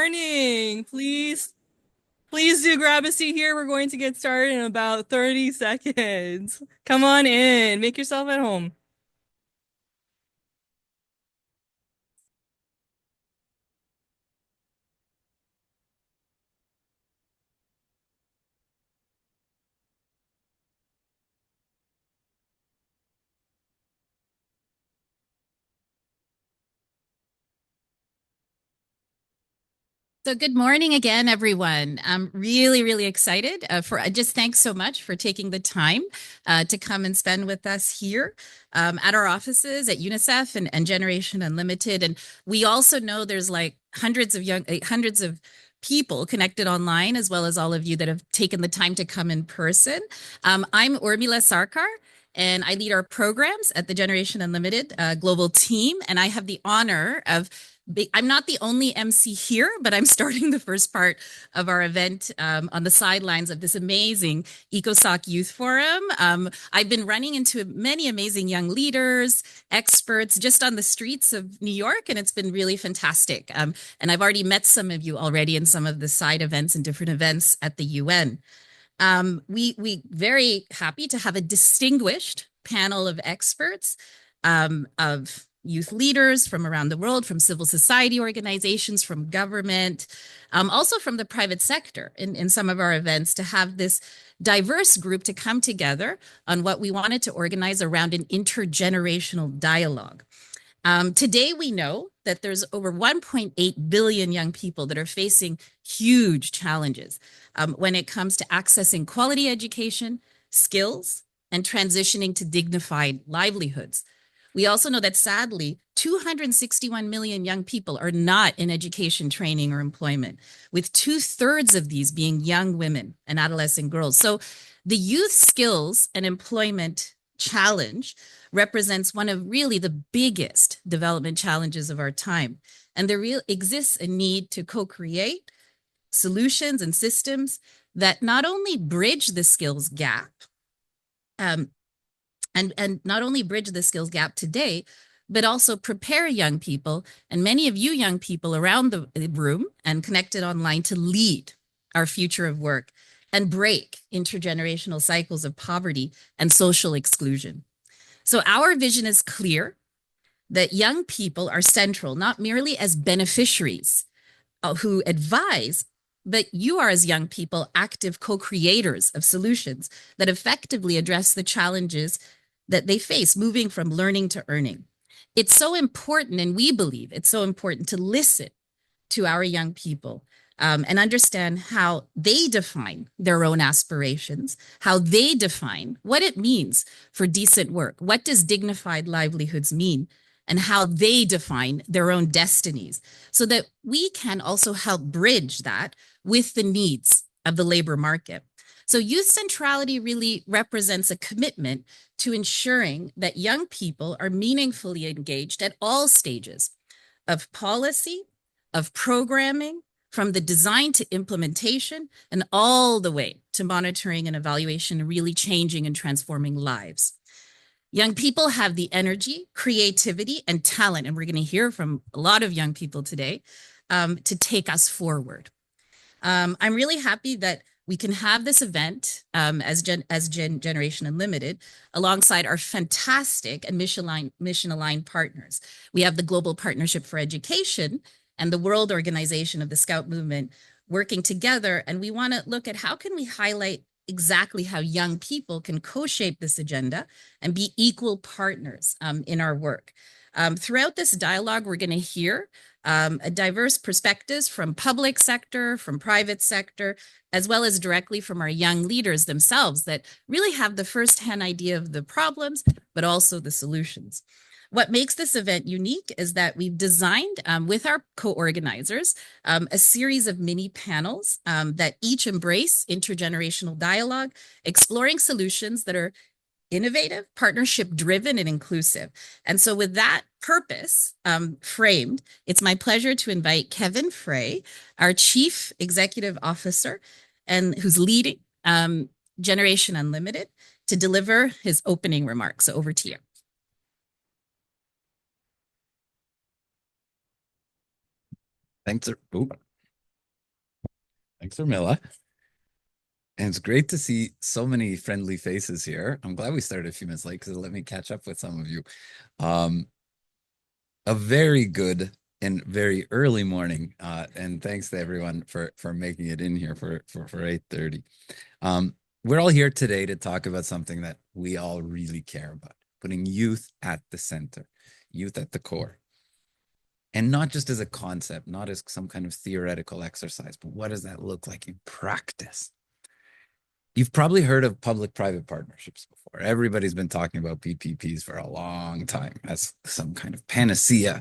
morning. Please do grab a seat here. We're going to get started in about 30 seconds. Come on in. Make yourself at home. So good morning again, everyone. I'm really excited just thanks so much for taking the time to come and spend with us here at our offices at UNICEF and Generation Unlimited. And we also know there's like hundreds of people connected online, as well as all of you that have taken the time to come in person. I'm Urmila Sarkar, and I lead our programs at the Generation Unlimited global team. And I have the honor of I'm not the only MC here, but I'm starting the first part of our event on the sidelines of this amazing ECOSOC Youth Forum. I've been running into many amazing young leaders, experts just on the streets of New York, and it's been really fantastic. And I've already met some of you already in some of the side events and different events at the UN. We very happy to have a distinguished panel of experts, of youth leaders from around the world, from civil society organizations, from government, also from the private sector in some of our events, to have this diverse group to come together on what we wanted to organize around an intergenerational dialogue. Today, we know that there's over 1.8 billion young people that are facing huge challenges when it comes to accessing quality education, skills, and transitioning to dignified livelihoods. We also know that sadly, 261 million young people are not in education, training, or employment, with 2/3 of these being young women and adolescent girls. So the youth skills and employment challenge represents one of really the biggest development challenges of our time. And there exists a need to co-create solutions and systems that not only bridge the skills gap, and not only bridge the skills gap today, but also prepare young people, and many of you young people around the room and connected online, to lead our future of work and break intergenerational cycles of poverty and social exclusion. So our vision is clear, that young people are central, not merely as beneficiaries who advise, but you are, as young people, active co-creators of solutions that effectively address the challenges that they face, moving from learning to earning. It's so important, and we believe it's so important, to listen to our young people and understand how they define their own aspirations, how they define what it means for decent work, what does dignified livelihoods mean, and how they define their own destinies, so that we can also help bridge that with the needs of the labor market. So youth centrality really represents a commitment to ensuring that young people are meaningfully engaged at all stages of policy, of programming, from the design to implementation, and all the way to monitoring and evaluation, really changing and transforming lives. Young people have the energy, creativity, and talent, and we're going to hear from a lot of young people today, to take us forward. I'm really happy that we can have this event as Generation Unlimited alongside our fantastic and mission-aligned partners. We have the Global Partnership for Education and the World Organization of the Scout Movement working together, and we want to look at how can we highlight exactly how young people can co-shape this agenda and be equal partners in our work. Throughout this dialogue, we're going to hear a diverse perspectives from public sector, from private sector, as well as directly from our young leaders themselves that really have the firsthand idea of the problems, but also the solutions. What makes this event unique is that we've designed with our co-organizers a series of mini panels that each embrace intergenerational dialogue, exploring solutions that are innovative, partnership-driven, and inclusive. And so with that purpose framed, it's my pleasure to invite Kevin Frey, our Chief Executive Officer, and who's leading Generation Unlimited, to deliver his opening remarks. So over to you. Thanks. Thanks, Mila. And it's great to see so many friendly faces here. I'm glad we started a few minutes late because it let me catch up with some of you. Um, a very good and very early morning, and thanks to everyone for making it in here for 8:30. We're all here today to talk about something that we all really care about, putting youth at the center, youth at the core. And not just as a concept, not as some kind of theoretical exercise, but what does that look like in practice? You've probably heard of public-private partnerships before. Everybody's been talking about PPPs for a long time as some kind of panacea.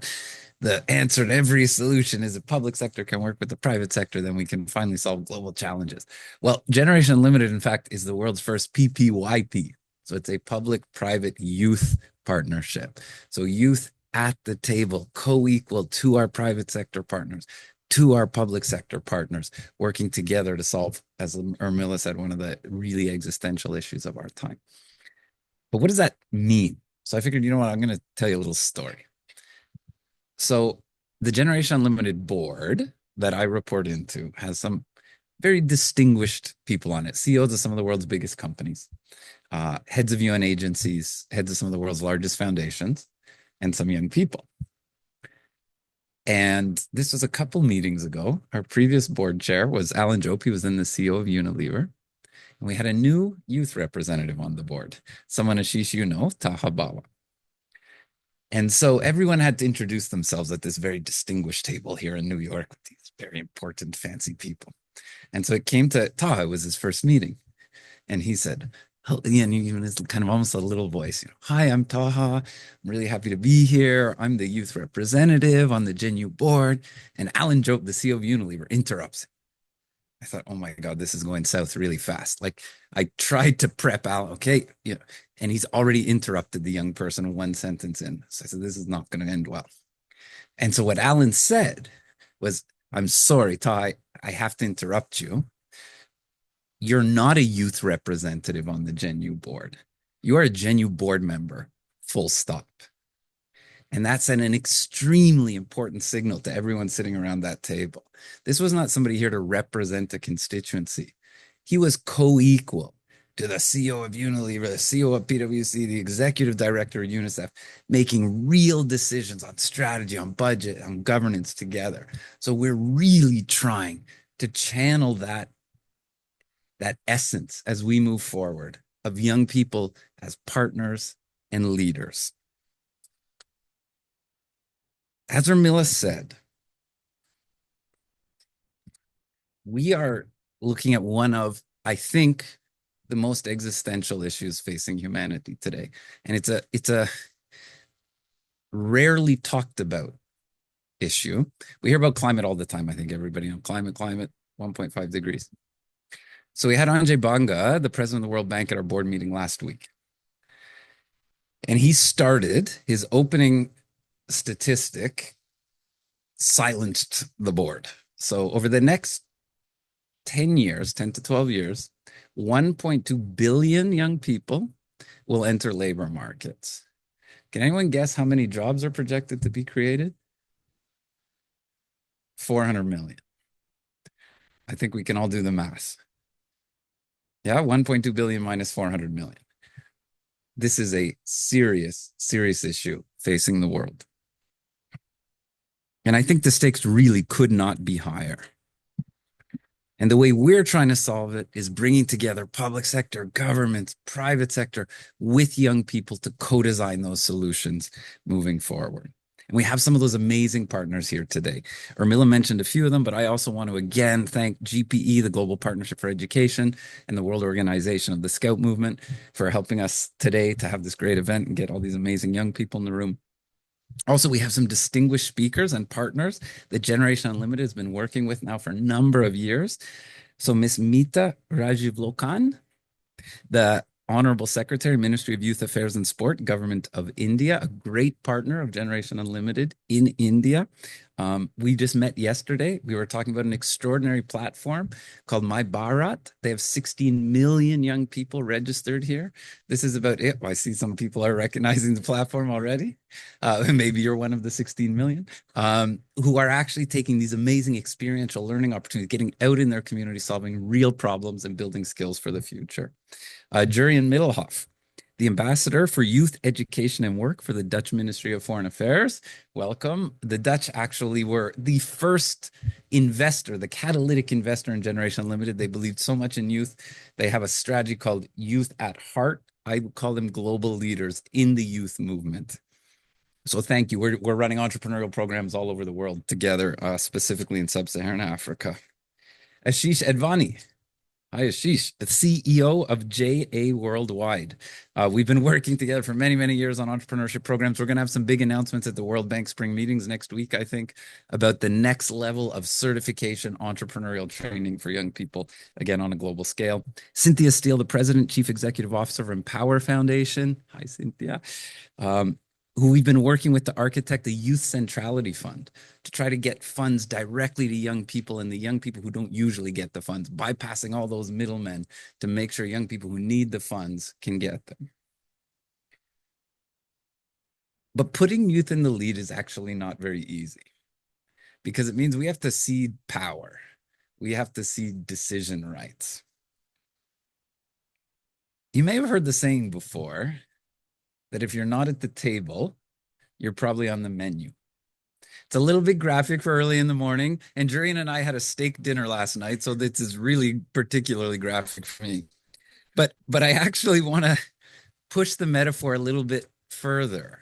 The answer to every solution is the public sector can work with the private sector, then we can finally solve global challenges. Well, Generation Unlimited, in fact, is the world's first PPYP. So it's a public-private youth partnership. So youth at the table, co-equal to our private sector partners, to our public sector partners, working together to solve, as Urmila said, one of the really existential issues of our time. But what does that mean? So I figured, you know what, I'm going to tell you a little story. So the Generation Unlimited board that I report into has some very distinguished people on it, CEOs of some of the world's biggest companies, heads of UN agencies, heads of some of the world's largest foundations, and some young people. And this was a couple meetings ago. Our previous board chair was Alan Jope. He was then the CEO of Unilever. And we had a new youth representative on the board, someone Ashish you know, Taha Bawa. And so everyone had to introduce themselves at this very distinguished table here in New York with these very important, fancy people. And so it came to Taha, it was his first meeting. And he said, and even his kind of almost a little voice, hi, I'm Taha. I'm really happy to be here. I'm the youth representative on the GenU board. And Alan Jope, the CEO of Unilever, interrupts him. I thought, oh my God, this is going south really fast. Like I tried to prep Alan, okay, and he's already interrupted the young person one sentence in. So I said, this is not going to end well. And so what Alan said was, I'm sorry, Taha, I have to interrupt you. You're not a youth representative on the GenU board. You are a GenU board member, full stop. And that's an extremely important signal to everyone sitting around that table. This was not somebody here to represent a constituency. He was co-equal to the CEO of Unilever, the CEO of PwC, the executive director of UNICEF, making real decisions on strategy, on budget, on governance together. So we're really trying to channel that essence as we move forward of young people as partners and leaders. As Urmila said, we are looking at one of, I think, the most existential issues facing humanity today. And it's a rarely talked about issue. We hear about climate all the time. I think everybody knows climate, 1.5 degrees. So we had Ajay Banga, the president of the World Bank, at our board meeting last week. And he started his opening statistic, silenced the board. So over the next 10 years, 10 to 12 years, 1.2 billion young people will enter labor markets. Can anyone guess how many jobs are projected to be created? 400 million. I think we can all do the math. Yeah, 1.2 billion minus 400 million. This is a serious, serious issue facing the world. And I think the stakes really could not be higher. And the way we're trying to solve it is bringing together public sector, governments, private sector with young people to co-design those solutions moving forward. And we have some of those amazing partners here today. Urmila mentioned a few of them, but I also want to again thank GPE, the Global Partnership for Education, and the World Organization of the Scout Movement for helping us today to have this great event and get all these amazing young people in the room. Also, we have some distinguished speakers and partners that Generation Unlimited has been working with now for a number of years. So Ms. Meeta Rajivlokan, the Honorable Secretary, Ministry of Youth Affairs and Sport, Government of India, a great partner of Generation Unlimited in India. We just met yesterday. We were talking about an extraordinary platform called My Bharat. They have 16 million young people registered here. This is about it. I see some people are recognizing the platform already. Maybe you're one of the 16 million who are actually taking these amazing experiential learning opportunities, getting out in their community, solving real problems and building skills for the future. Jurien Middelhoff, the ambassador for youth education and work for the Dutch Ministry of Foreign Affairs. Welcome. The Dutch actually were the first investor, the catalytic investor in Generation Unlimited. They believed so much in youth. They have a strategy called Youth at Heart. I would call them global leaders in the youth movement. So thank you. We're running entrepreneurial programs all over the world together, specifically in sub-Saharan Africa. Ashish Advani. Hi, Ashish, the CEO of JA Worldwide. We've been working together for many, many years on entrepreneurship programs. We're going to have some big announcements at the World Bank Spring Meetings next week, I think, about the next level of certification entrepreneurial training for young people, again, on a global scale. Cynthia Steele, the President, Chief Executive Officer of Empower Foundation. Hi, Cynthia. Who we've been working with to architect a youth centrality fund to try to get funds directly to young people and the young people who don't usually get the funds, bypassing all those middlemen to make sure young people who need the funds can get them. But putting youth in the lead is actually not very easy because it means we have to cede power. We have to cede decision rights. You may have heard the saying before that if you're not at the table, you're probably on the menu. It's a little bit graphic for early in the morning, and Jurien and I had a steak dinner last night, so this is really particularly graphic for me. But I actually want to push the metaphor a little bit further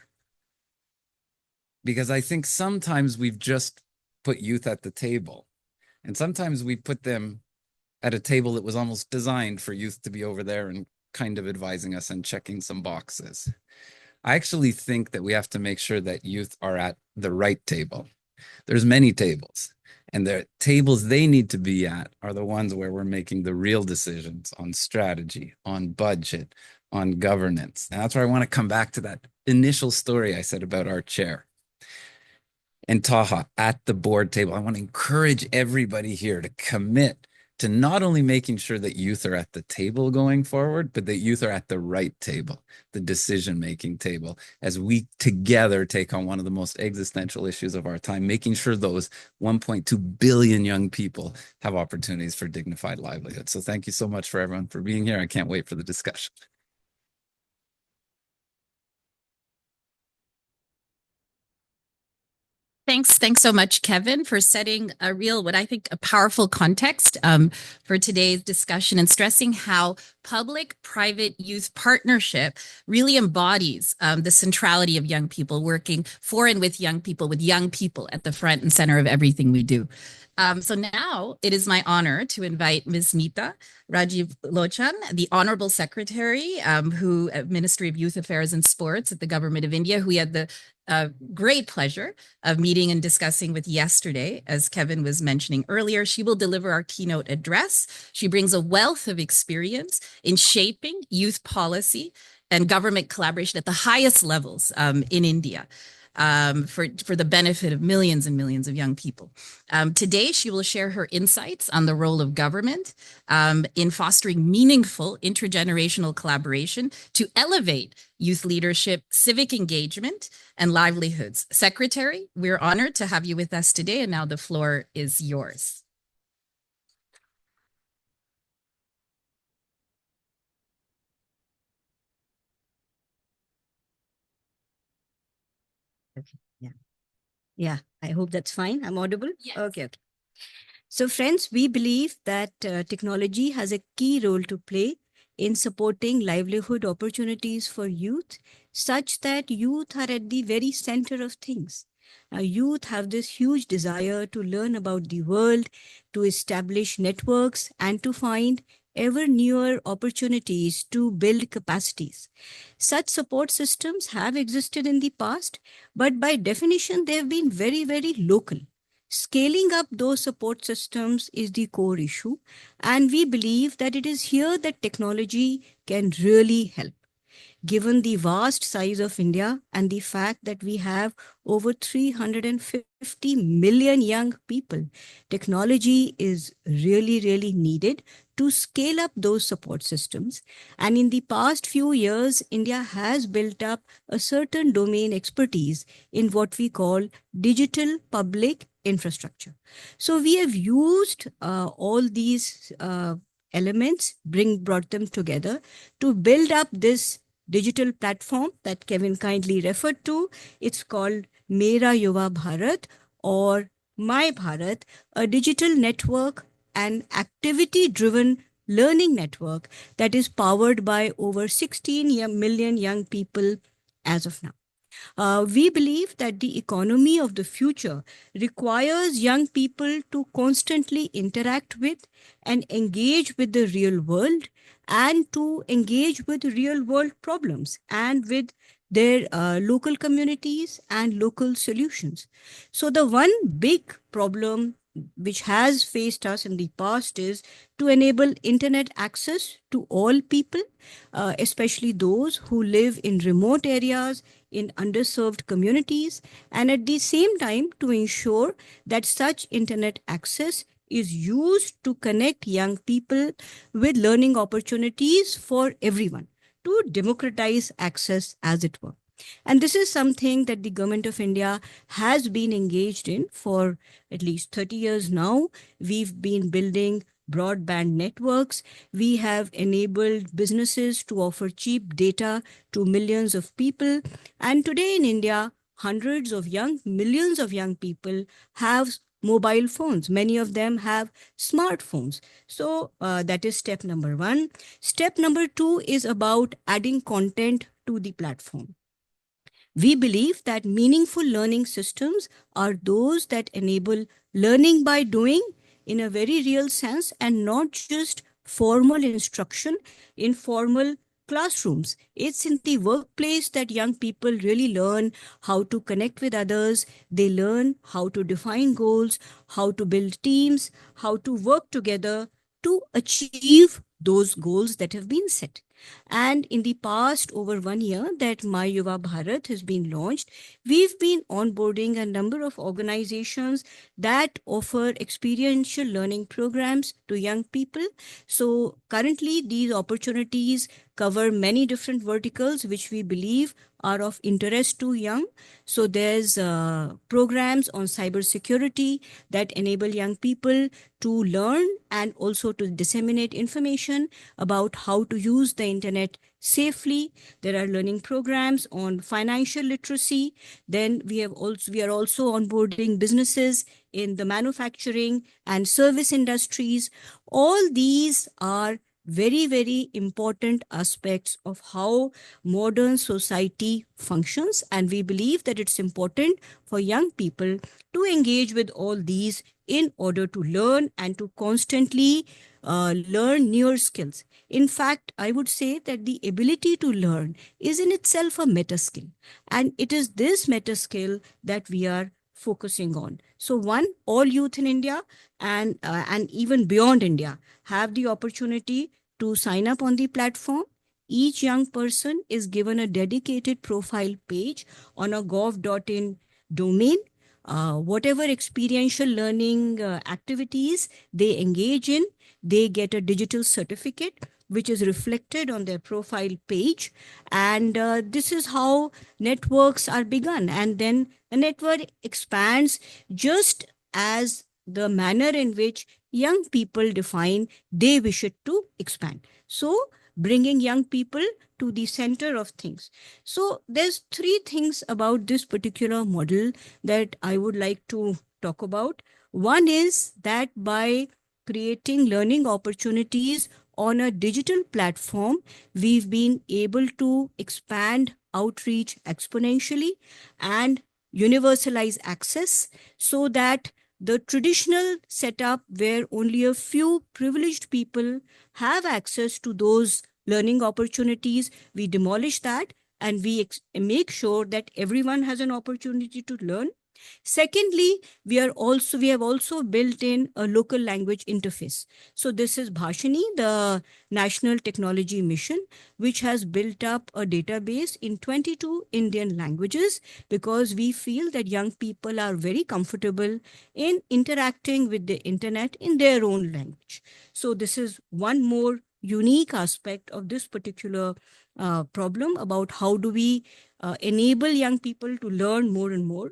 because I think sometimes we've just put youth at the table, and sometimes we put them at a table that was almost designed for youth to be over there and kind of advising us and checking some boxes. I actually think that we have to make sure that youth are at the right table. There's many tables, and the tables they need to be at are the ones where we're making the real decisions on strategy, on budget, on governance. And that's where I want to come back to that initial story I said about our chair. And Taha, at the board table, I want to encourage everybody here to commit to not only making sure that youth are at the table going forward, but that youth are at the right table, the decision-making table, as we together take on one of the most existential issues of our time, making sure those 1.2 billion young people have opportunities for dignified livelihood. So thank you so much for everyone for being here. I can't wait for the discussion. Thanks so much, Kevin, for setting a real, what I think, a powerful context for today's discussion and stressing how public-private youth partnership really embodies the centrality of young people, working for and with young people at the front and center of everything we do. So now it is my honor to invite Ms. Meeta Rajiv Lochan, the Honorable Secretary, who Ministry of Youth Affairs and Sports at the Government of India, who we had the great pleasure of meeting and discussing with yesterday, as Kevin was mentioning earlier. She will deliver our keynote address. She brings a wealth of experience in shaping youth policy and government collaboration at the highest levels in India. For the benefit of millions and millions of young people. Today, she will share her insights on the role of government in fostering meaningful intergenerational collaboration to elevate youth leadership, civic engagement, and livelihoods. Secretary, we're honored to have you with us today, and now the floor is yours. Yeah, I hope that's fine. I'm audible? Yes. Okay. So friends, we believe that technology has a key role to play in supporting livelihood opportunities for youth, such that youth are at the very center of things. Now, youth have this huge desire to learn about the world, to establish networks, and to find ever newer opportunities to build capacities. Such support systems have existed in the past, but by definition, they have been very, very local. Scaling up those support systems is the core issue, and we believe that it is here that technology can really help. given the vast size of India and the fact that we have over 350 million young people. Technology is really, really needed to scale up those support systems. And in the past few years, India has built up a certain domain expertise in what we call digital public infrastructure. So we have used all these elements, brought them together to build up this digital platform that Kevin kindly referred to. It's called Mera Yuva Bharat or My Bharat, a digital network and activity-driven learning network that is powered by over 16 million young people as of now. We believe that the economy of the future requires young people to constantly interact with and engage with the real world and to engage with real world problems and with their local communities and local solutions. So, the one big problem which has faced us in the past is to enable internet access to all people, especially those who live in remote areas, in underserved communities, and at the same time to ensure that such internet access is used to connect young people with learning opportunities for everyone, to democratize access, as it were. And this is something that the government of India has been engaged in for at least 30 years now. We've been building broadband networks. We have enabled businesses to offer cheap data to millions of people. And today in India, millions of young people have mobile phones. Many of them have smartphones. So that is step number one. Step number two is about adding content to the platform. We believe that meaningful learning systems are those that enable learning by doing in a very real sense and not just formal instruction in formal classrooms. It's in the workplace that young people really learn how to connect with others. They learn how to define goals, how to build teams, how to work together to achieve those goals that have been set. And in the past over 1 year that My Yuva Bharat has been launched, we've been onboarding a number of organizations that offer experiential learning programs to young people. So currently these opportunities cover many different verticals which we believe are of interest to young. So there's programs on cybersecurity that enable young people to learn and also to disseminate information about how to use the internet safely. There are learning programs on financial literacy. Then we are also onboarding businesses in the manufacturing and service industries. All these are very, very important aspects of how modern society functions. And we believe that it's important for young people to engage with all these in order to learn and to constantly learn newer skills. In fact, I would say that the ability to learn is in itself a meta skill. And it is this meta skill that we are focusing on. So one, all youth in India and even beyond India have the opportunity to sign up on the platform. Each young person is given a dedicated profile page on a gov.in domain. Whatever experiential learning activities they engage in, they get a digital certificate which is reflected on their profile page. And this is how networks are begun. And then a network expands just as the manner in which young people define they wish it to expand. So bringing young people to the center of things. So there's three things about this particular model that I would like to talk about. One is that by creating learning opportunities on a digital platform, we've been able to expand outreach exponentially and universalize access so that the traditional setup where only a few privileged people have access to those learning opportunities, we demolish that and we make sure that everyone has an opportunity to learn. Secondly, we have also built in a local language interface. So this is Bhashini, the National Technology Mission, which has built up a database in 22 Indian languages, because we feel that young people are very comfortable in interacting with the internet in their own language. So this is one more unique aspect of this particular problem about how do we enable young people to learn more and more.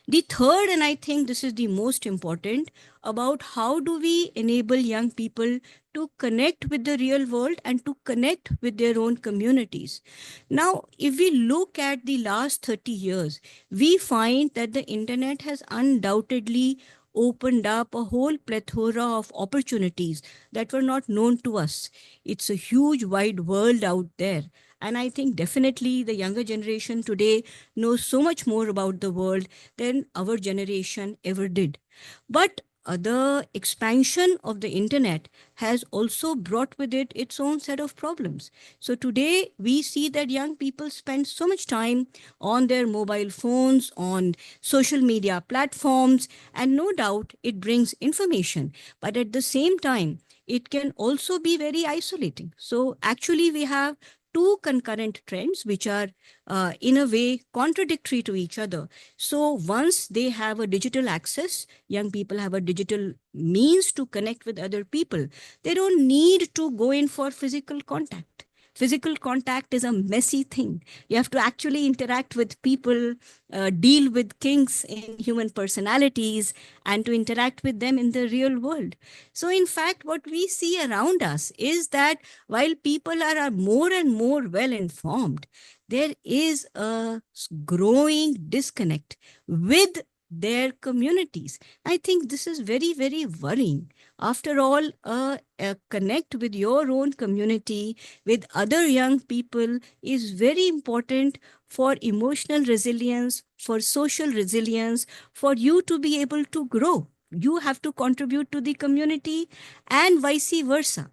The third, and I think this is the most important, about how do we enable young people to connect with the real world and to connect with their own communities. Now, if we look at the last 30 years, we find that the internet has undoubtedly opened up a whole plethora of opportunities that were not known to us. It's a huge wide world out there. And I think definitely the younger generation today knows so much more about the world than our generation ever did. But the expansion of the internet has also brought with it its own set of problems. So today we see that young people spend so much time on their mobile phones, on social media platforms, and no doubt it brings information. But at the same time, it can also be very isolating. So actually we have two concurrent trends which are in a way contradictory to each other. So once they have a digital access, young people have a digital means to connect with other people. They don't need to go in for physical contact. Physical contact is a messy thing. You have to actually interact with people, deal with kinks in human personalities, and to interact with them in the real world. So in fact, what we see around us is that while people are more and more well informed, there is a growing disconnect with their communities. I think this is very, very worrying. After all, connect with your own community, with other young people, is very important for emotional resilience, for social resilience, for you to be able to grow. You have to contribute to the community and vice versa.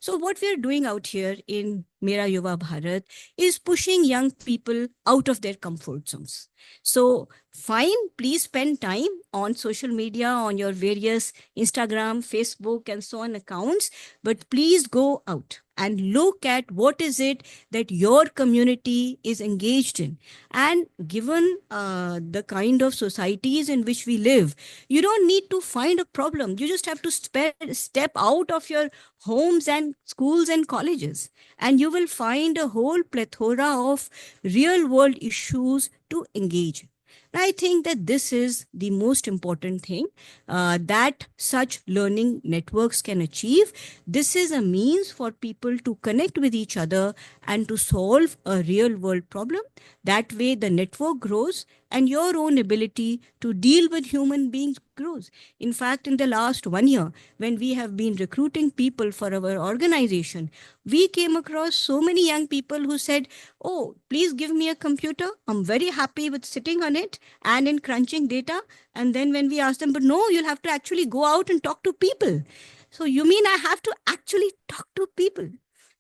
So what we are doing out here in Mera Yuva Bharat is pushing young people out of their comfort zones. So fine, please spend time on social media, on your various Instagram, Facebook, and so on accounts, but please go out and look at what is it that your community is engaged in. And given the kind of societies in which we live, you don't need to find a problem. You just have to step out of your homes and schools and colleges, and you will find a whole plethora of real world issues to engage in. I think that this is the most important thing that such learning networks can achieve. This is a means for people to connect with each other and to solve a real world problem. That way the network grows and your own ability to deal with human beings grows. In fact, in the last 1 year, when we have been recruiting people for our organization, we came across so many young people who said, "Oh, please give me a computer. I'm very happy with sitting on it and in crunching data." And then when we asked them, "But no, you'll have to actually go out and talk to people." So you mean I have to actually talk to people?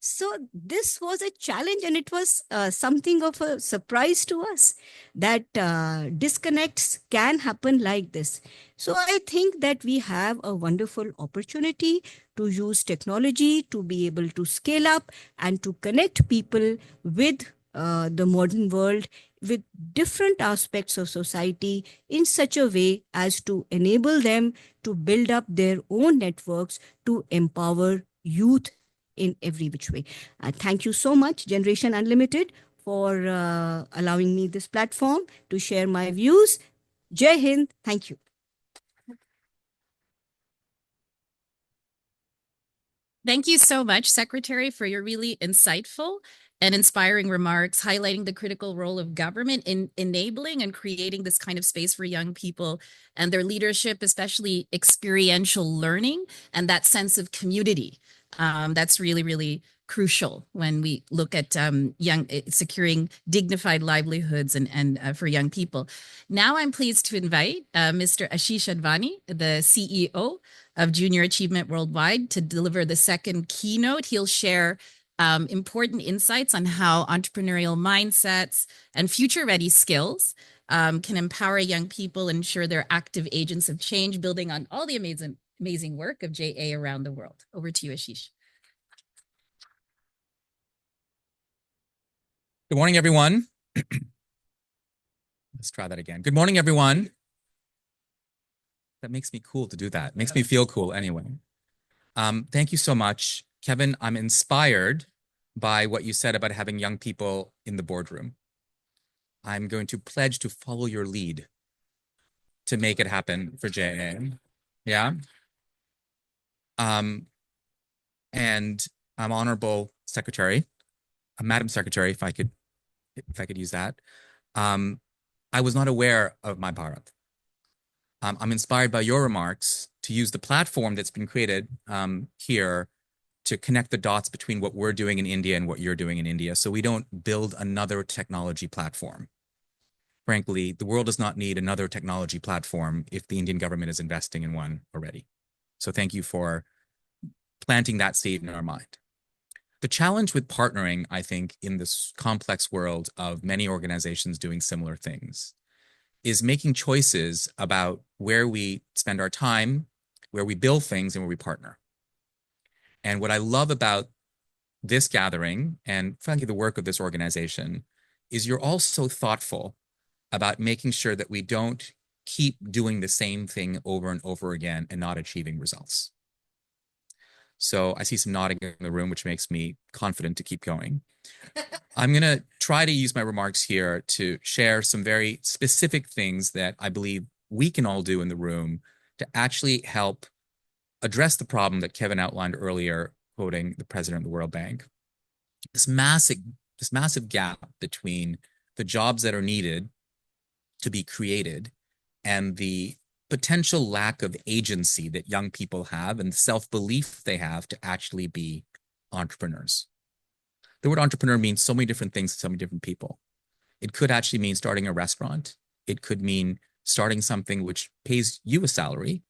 So this was a challenge, and it was something of a surprise to us that disconnects can happen like this. So I think that we have a wonderful opportunity to use technology to be able to scale up and to connect people with the modern world, with different aspects of society in such a way as to enable them to build up their own networks to empower youth in every which way. Thank you so much, Generation Unlimited, for allowing me this platform to share my views. Jai Hind. Thank you. Thank you so much, Secretary, for your really insightful and inspiring remarks, highlighting the critical role of government in enabling and creating this kind of space for young people and their leadership, especially experiential learning and that sense of community. That's really, really crucial when we look at securing dignified livelihoods and for young people. Now I'm pleased to invite Mr. Ashish Advani, the CEO of Junior Achievement Worldwide, to deliver the second keynote. He'll share important insights on how entrepreneurial mindsets and future-ready skills can empower young people, ensure they're active agents of change, building on all the amazing work of JA around the world. Over to you, Ashish. Good morning, everyone. Let's try that again. Good morning, everyone. That makes me cool to do that. Makes me feel cool anyway. Thank you so much. Kevin, I'm inspired by what you said about having young people in the boardroom. I'm going to pledge to follow your lead to make it happen for JA. Yeah. And I'm Honorable Secretary, Madam Secretary, if I could use that. I was not aware of my Bharat. I'm inspired by your remarks to use the platform that's been created here to connect the dots between what we're doing in India and what you're doing in India, so we don't build another technology platform. Frankly, the world does not need another technology platform if the Indian government is investing in one already. So thank you for planting that seed in our mind. The challenge with partnering, I think, in this complex world of many organizations doing similar things is making choices about where we spend our time, where we build things, and where we partner. And what I love about this gathering, and frankly, the work of this organization, is you're all so thoughtful about making sure that we don't keep doing the same thing over and over again and not achieving results. So I see some nodding in the room, which makes me confident to keep going. I'm going to try to use my remarks here to share some very specific things that I believe we can all do in the room to actually help address the problem that Kevin outlined earlier, quoting the president of the World Bank. This massive gap between the jobs that are needed to be created and the potential lack of agency that young people have and self-belief they have to actually be entrepreneurs. The word entrepreneur means so many different things to so many different people. It could actually mean starting a restaurant. It could mean starting something which pays you a salary.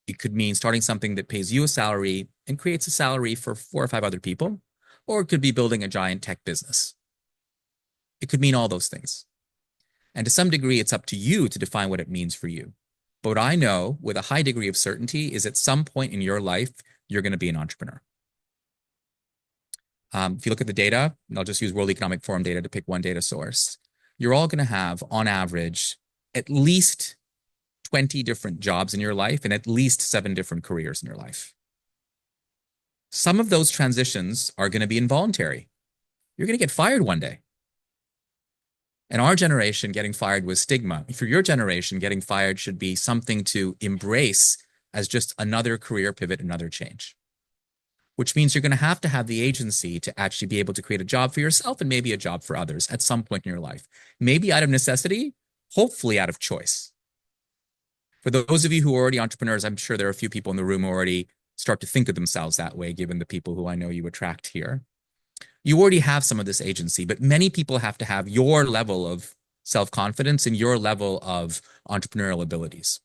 It could mean starting something that pays you a salary and creates a salary for 4 or 5 other people. Or it could be building a giant tech business. It could mean all those things. And to some degree, it's up to you to define what it means for you. But what I know with a high degree of certainty is at some point in your life, you're going to be an entrepreneur. If you look at the data, and I'll just use World Economic Forum data to pick one data source, you're all going to have, on average, at least 20 different jobs in your life and at least 7 different careers in your life. Some of those transitions are going to be involuntary. You're going to get fired one day. In our generation, getting fired was stigma. For your generation, getting fired should be something to embrace as just another career pivot, another change. Which means you're going to have the agency to actually be able to create a job for yourself and maybe a job for others at some point in your life. Maybe out of necessity, hopefully out of choice. For those of you who are already entrepreneurs, I'm sure there are a few people in the room who already start to think of themselves that way, given the people who I know you attract here. You already have some of this agency, but many people have to have your level of self-confidence and your level of entrepreneurial abilities.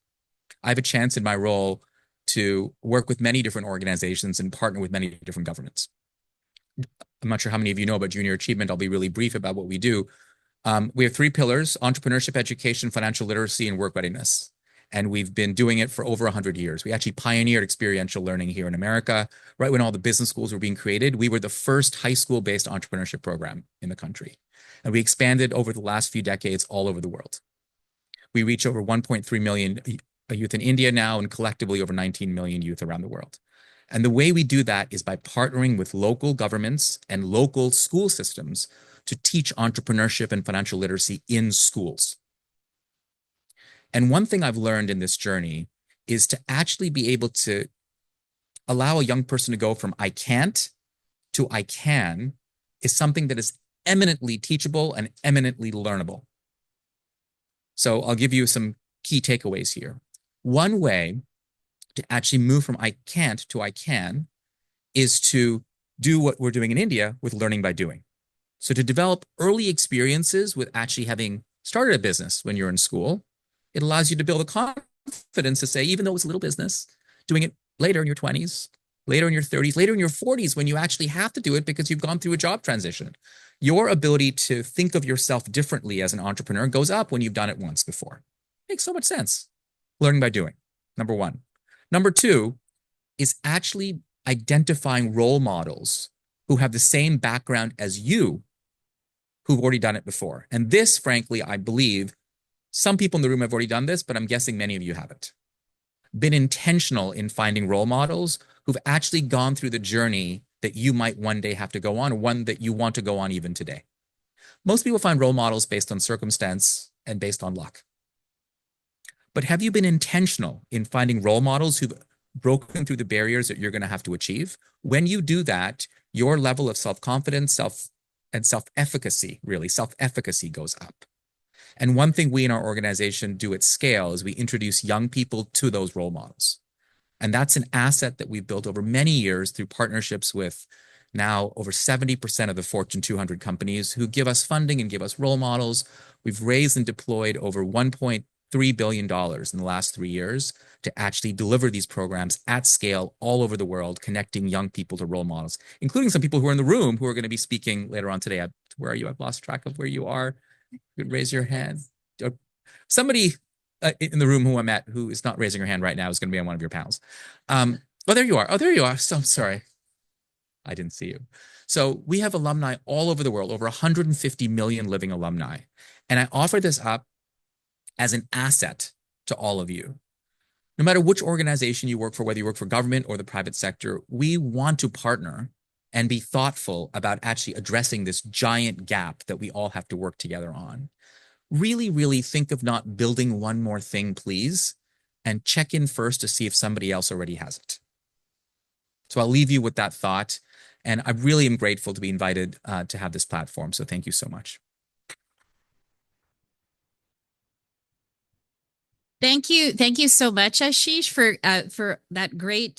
I have a chance in my role to work with many different organizations and partner with many different governments. I'm not sure how many of you know about junior achievement. I'll be really brief about what we do. We have 3 pillars: entrepreneurship, education, financial literacy, and work readiness. And we've been doing it for over 100 years. We actually pioneered experiential learning here in America. Right when all the business schools were being created, we were the first high school-based entrepreneurship program in the country. And we expanded over the last few decades all over the world. We reach over 1.3 million youth in India now, and collectively over 19 million youth around the world. And the way we do that is by partnering with local governments and local school systems to teach entrepreneurship and financial literacy in schools. And one thing I've learned in this journey is to actually be able to allow a young person to go from I can't to I can is something that is eminently teachable and eminently learnable. So I'll give you some key takeaways here. One way to actually move from I can't to I can is to do what we're doing in India with learning by doing. So to develop early experiences with actually having started a business when you're in school, it allows you to build a confidence to say, even though it's a little business, doing it later in your 20s, later in your 30s, later in your 40s, when you actually have to do it because you've gone through a job transition. Your ability to think of yourself differently as an entrepreneur goes up when you've done it once before. Makes so much sense. Learning by doing, number one. Number two is actually identifying role models who have the same background as you, who've already done it before. And this, frankly, I believe some people in the room have already done this, but I'm guessing many of you haven't. Been intentional in finding role models who've actually gone through the journey that you might one day have to go on, or one that you want to go on even today. Most people find role models based on circumstance and based on luck. But have you been intentional in finding role models who've broken through the barriers that you're going to have to achieve? When you do that, your level of self-confidence, self-efficacy goes up. And one thing we in our organization do at scale is we introduce young people to those role models. And that's an asset that we've built over many years through partnerships with now over 70% of the Fortune 200 companies who give us funding and give us role models. We've raised and deployed over $1.3 billion in the last 3 years to actually deliver these programs at scale all over the world, connecting young people to role models, including some people who are in the room who are going to be speaking later on today. Where are you? I've lost track of where you are. You could raise your hand. Somebody in the room who I'm at who is not raising her hand right now is going to be on one of your panels. Oh, there you are. Oh, there you are. So I'm sorry. I didn't see you. So we have alumni all over the world, over 150 million living alumni. And I offer this up as an asset to all of you. No matter which organization you work for, whether you work for government or the private sector, we want to partner and be thoughtful about actually addressing this giant gap that we all have to work together on. Really, really think of not building one more thing, please, and check in first to see if somebody else already has it. So I'll leave you with that thought. And I really am grateful to be invited to have this platform. So thank you so much. Thank you so much, Ashish, for that great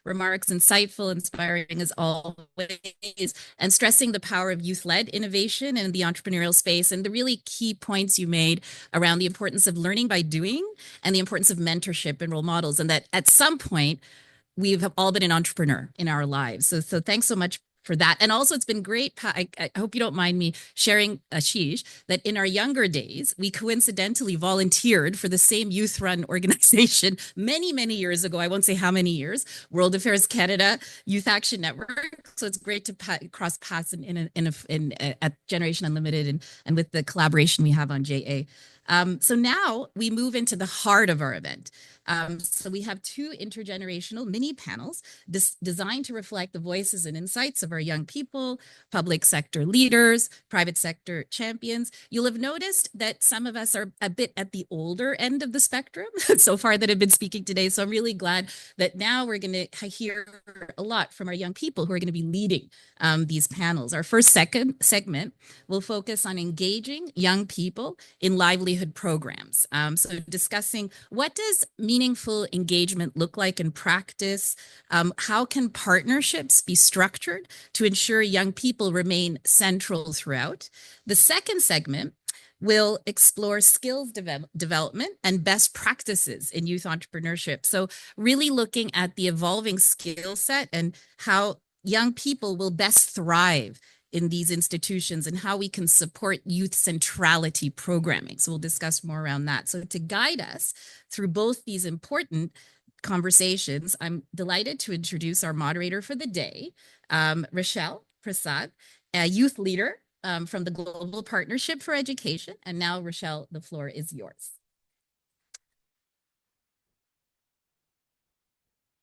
remarks, insightful, inspiring as always, and stressing the power of youth-led innovation in the entrepreneurial space, and the really key points you made around the importance of learning by doing and the importance of mentorship and role models, and that at some point we've all been an entrepreneur in our lives. So thanks so much for that. And also it's been great. I hope you don't mind me sharing, Ashish, that in our younger days, we coincidentally volunteered for the same youth run organization many, many years ago. I won't say how many years, World Affairs Canada Youth Action Network. So it's great to cross paths at Generation Unlimited and with the collaboration we have on JA. So now we move into the heart of our event. So we have 2 intergenerational mini panels designed to reflect the voices and insights of our young people, public sector leaders, private sector champions. You'll have noticed that some of us are a bit at the older end of the spectrum so far that have been speaking today. So I'm really glad that now we're going to hear a lot from our young people who are going to be leading these panels. Our first segment will focus on engaging young people in livelihood programs. So discussing what does meaningful engagement look like in practice? How can partnerships be structured to ensure young people remain central throughout? The second segment will explore skills development and best practices in youth entrepreneurship. So really looking at the evolving skill set and how young people will best thrive in these institutions and how we can support youth centrality programming. So we'll discuss more around that. So to guide us through both these important conversations, I'm delighted to introduce our moderator for the day, Rochelle Prasad, a youth leader from the Global Partnership for Education. And now, Rochelle, the floor is yours.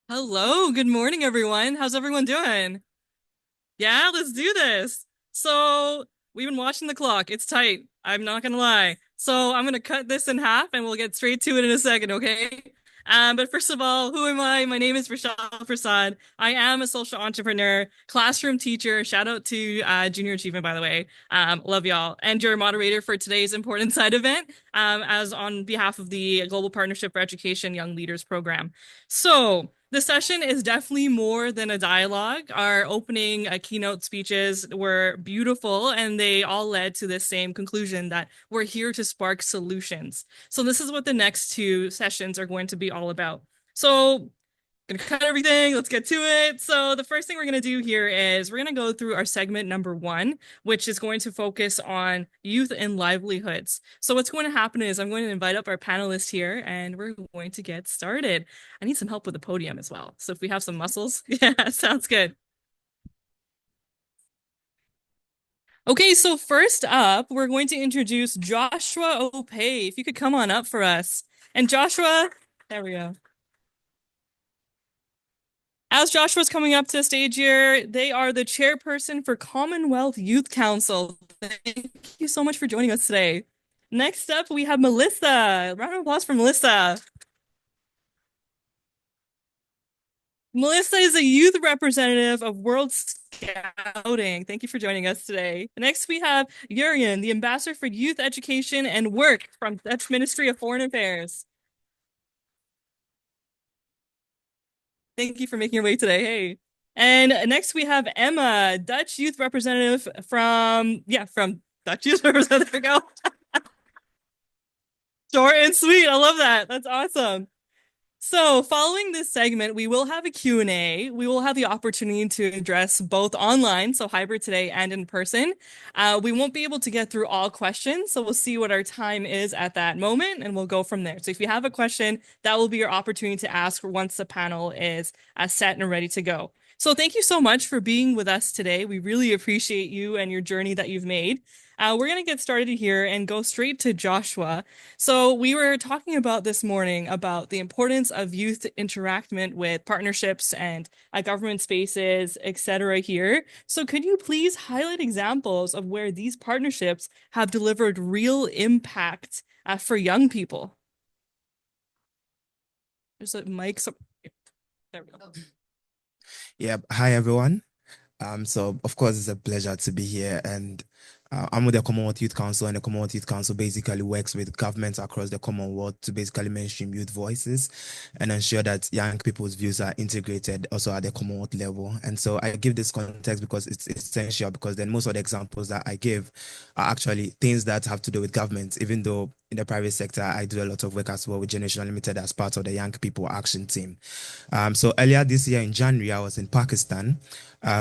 Hello, good morning, everyone. How's everyone doing? Yeah, let's do this. So we've been watching the clock. It's tight. I'm not gonna lie. So I'm gonna cut this in half and we'll get straight to it in a second, okay? But first of all, who am I? My name is Rochelle Prasad. I am a social entrepreneur, classroom teacher. Shout out to Junior Achievement, by the way. Love y'all. And your moderator for today's Important Side event, as on behalf of the Global Partnership for Education Young Leaders Program. So the session is definitely more than a dialogue. Our opening keynote speeches were beautiful, and they all led to the same conclusion that we're here to spark solutions. So this is what the next 2 sessions are going to be all about. So gonna cut everything. Let's get to it. So the first thing we're gonna do here is we're gonna go through our segment number 1, which is going to focus on youth and livelihoods. So what's going to happen is I'm going to invite up our panelists here, and we're going to get started. I need some help with the podium as well. So if we have some muscles, yeah, sounds good. Okay, so first up, we're going to introduce Joshua Opay. If you could come on up for us. And Joshua, there we go. As Joshua's coming up to the stage here, they are the chairperson for Commonwealth Youth Council. Thank you so much for joining us today. Next up, we have Melissa. Round of applause for Melissa. Melissa is a youth representative of World Scouting. Thank you for joining us today. Next, we have Jurjen, the ambassador for youth education and work from Dutch Ministry of Foreign Affairs. Thank you for making your way today. Hey. And next we have Emma, Dutch youth representative from Dutch youth representative. There we go. Short and sweet. I love that. That's awesome. So following this segment, we will have a Q&A. We will have the opportunity to address both online, so hybrid today, and in person. We won't be able to get through all questions, so we'll see what our time is at that moment, and we'll go from there. So if you have a question, that will be your opportunity to ask once the panel is set and ready to go. So thank you so much for being with us today. We really appreciate you and your journey that you've made. We're going to get started here and go straight to Joshua. So we were talking about this morning about the importance of youth interaction with partnerships and government spaces, etc. here. So could you please highlight examples of where these partnerships have delivered real impact for young people? There's a mic. So there we go. Yeah. Hi, everyone. So of course, it's a pleasure to be here, and I'm with the Commonwealth Youth Council, and the Commonwealth Youth Council basically works with governments across the Commonwealth to basically mainstream youth voices and ensure that young people's views are integrated also at the Commonwealth level. And so I give this context because it's essential, because then most of the examples that I give are actually things that have to do with government, even though in the private sector, I do a lot of work as well with GenU Unlimited as part of the Young People Action Team. So earlier this year in January, I was in Pakistan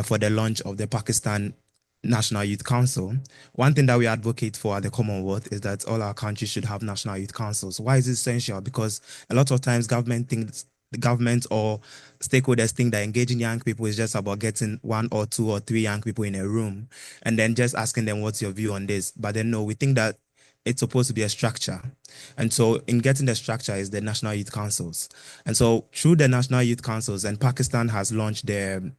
for the launch of the Pakistan National Youth Council. One thing that we advocate for at the Commonwealth is that all our countries should have national youth councils. Why is it essential? Because a lot of times the government or stakeholders think that engaging young people is just about getting 1 or 2 or 3 young people in a room and then just asking them, what's your view on this? But then no, we think that it's supposed to be a structure. And so in getting the structure is the National Youth Councils. And so through the National Youth Councils, and Pakistan has launched the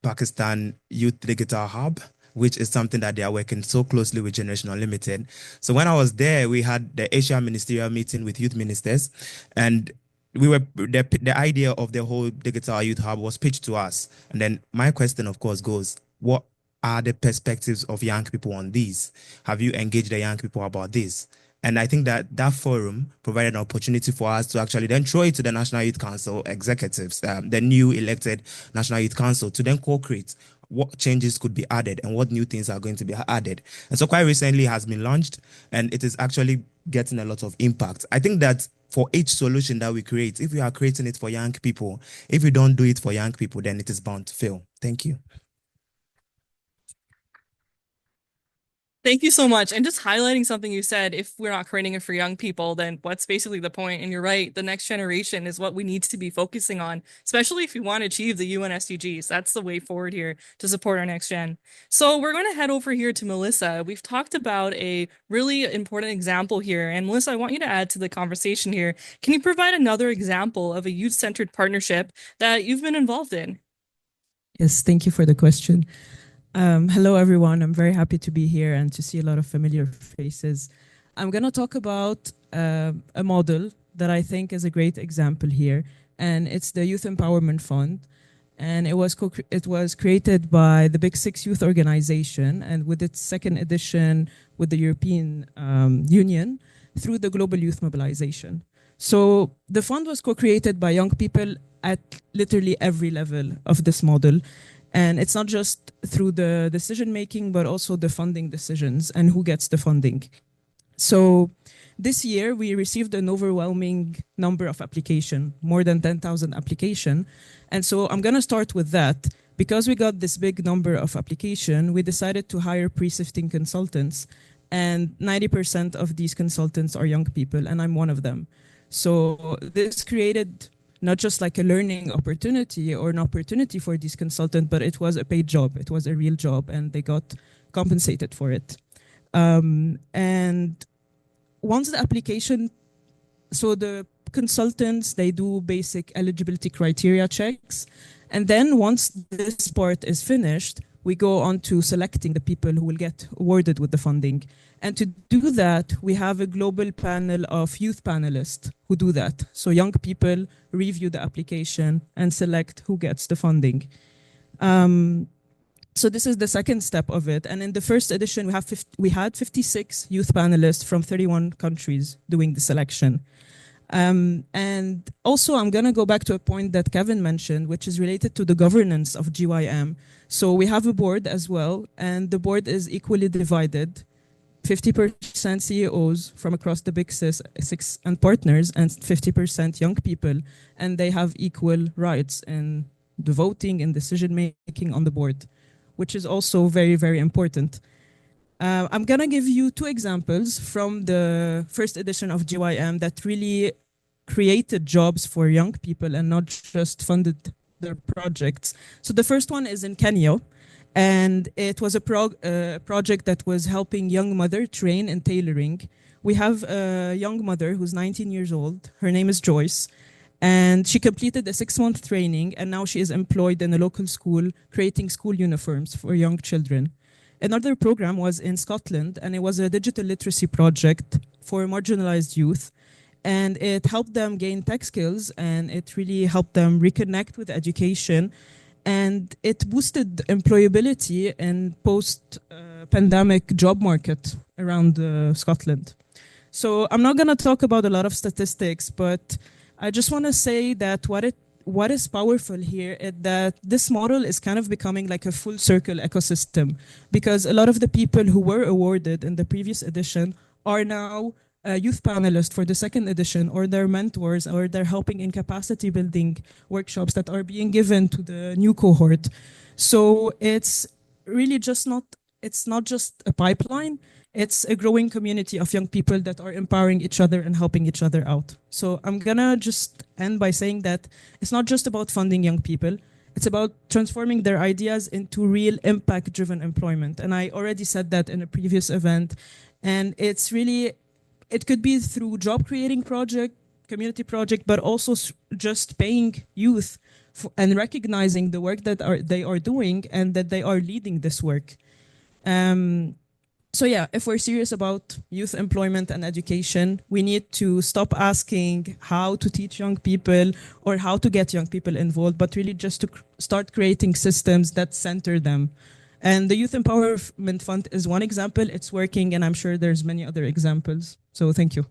Pakistan Youth Digital Hub, which is something that they are working so closely with GenU Unlimited. So when I was there, we had the Asia Ministerial meeting with youth ministers, and the idea of the whole Digital Youth Hub was pitched to us. And then my question, of course, goes, what are the perspectives of young people on these? Have you engaged the young people about this? And I think that that forum provided an opportunity for us to actually then throw it to the National Youth Council executives, the new elected National Youth Council, to then co-create what changes could be added and what new things are going to be added. And so quite recently has been launched, and it is actually getting a lot of impact. I think that for each solution that we create, if we are creating it for young people, if we don't do it for young people, then it is bound to fail. Thank you. Thank you so much. And just highlighting something you said, if we're not creating it for young people, then what's basically the point? And you're right, the next generation is what we need to be focusing on, especially if we want to achieve the UN SDGs. That's the way forward here to support our next gen. So we're going to head over here to Melissa. We've talked about a really important example here. And Melissa, I want you to add to the conversation here. Can you provide another example of a youth-centered partnership that you've been involved in? Yes, thank you for the question. Hello, everyone. I'm very happy to be here and to see a lot of familiar faces. I'm going to talk about a model that I think is a great example here, and it's the Youth Empowerment Fund. And it was created by the Big Six Youth Organization, and with its second edition with the European Union through the Global Youth Mobilization. So the fund was co-created by young people at literally every level of this model. And it's not just through the decision making, but also the funding decisions and who gets the funding. So This year, we received an overwhelming number of applications, more than 10,000 applications. And so I'm going to start with that. Because we got this big number of applications, we decided to hire pre-sifting consultants. And 90% of these consultants are young people, and I'm one of them. So this created not just like a learning opportunity or an opportunity for these consultants, but it was a paid job. It was a real job, and they got compensated for it. And once the application, so the consultants, they do basic eligibility criteria checks. And then once this part is finished, we go on to selecting the people who will get awarded with the funding. And to do that, we have a global panel of youth panelists who do that. So young people review the application and select who gets the funding. So this is the second step of it. And in the first edition, we had 56 youth panelists from 31 countries doing the selection. And also, I'm going to go back to a point that Kevin mentioned, which is related to the governance of GYM. So we have a board as well, and the board is equally divided. 50% CEOs from across the big six and partners, and 50% young people, and they have equal rights in the voting and decision making on the board, which is also very, very important. I'm going to give you two examples from the first edition of GYM that really created jobs for young people and not just funded their projects. So the first one is in Kenya, and it was a project that was helping young mother train in tailoring. We have a young mother who's 19 years old. Her name is Joyce. And she completed a 6-month training, and now she is employed in a local school creating school uniforms for young children. Another program was in Scotland, and it was a digital literacy project for marginalized youth. And it helped them gain tech skills, and it really helped them reconnect with education. And it boosted employability in post-pandemic job market around Scotland. So I'm not going to talk about a lot of statistics, but I just want to say that what is powerful here is that this model is kind of becoming like a full circle ecosystem, because a lot of the people who were awarded in the previous edition are now youth panelists for the second edition, or they're mentors, or they're helping in capacity building workshops that are being given to the new cohort. So it's really it's not just a pipeline, it's a growing community of young people that are empowering each other and helping each other out. So I'm gonna just end by saying that it's not just about funding young people, it's about transforming their ideas into real impact-driven employment. And I already said that in a previous event. And it's really, it could be through job creating project, community project, but also just paying youth and recognizing the work that they are doing and that they are leading this work. So yeah, if we're serious about youth employment and education, we need to stop asking how to teach young people or how to get young people involved, but really just to start creating systems that center them. And the Youth Empowerment Fund is one example. It's working, and I'm sure there's many other examples. So thank you.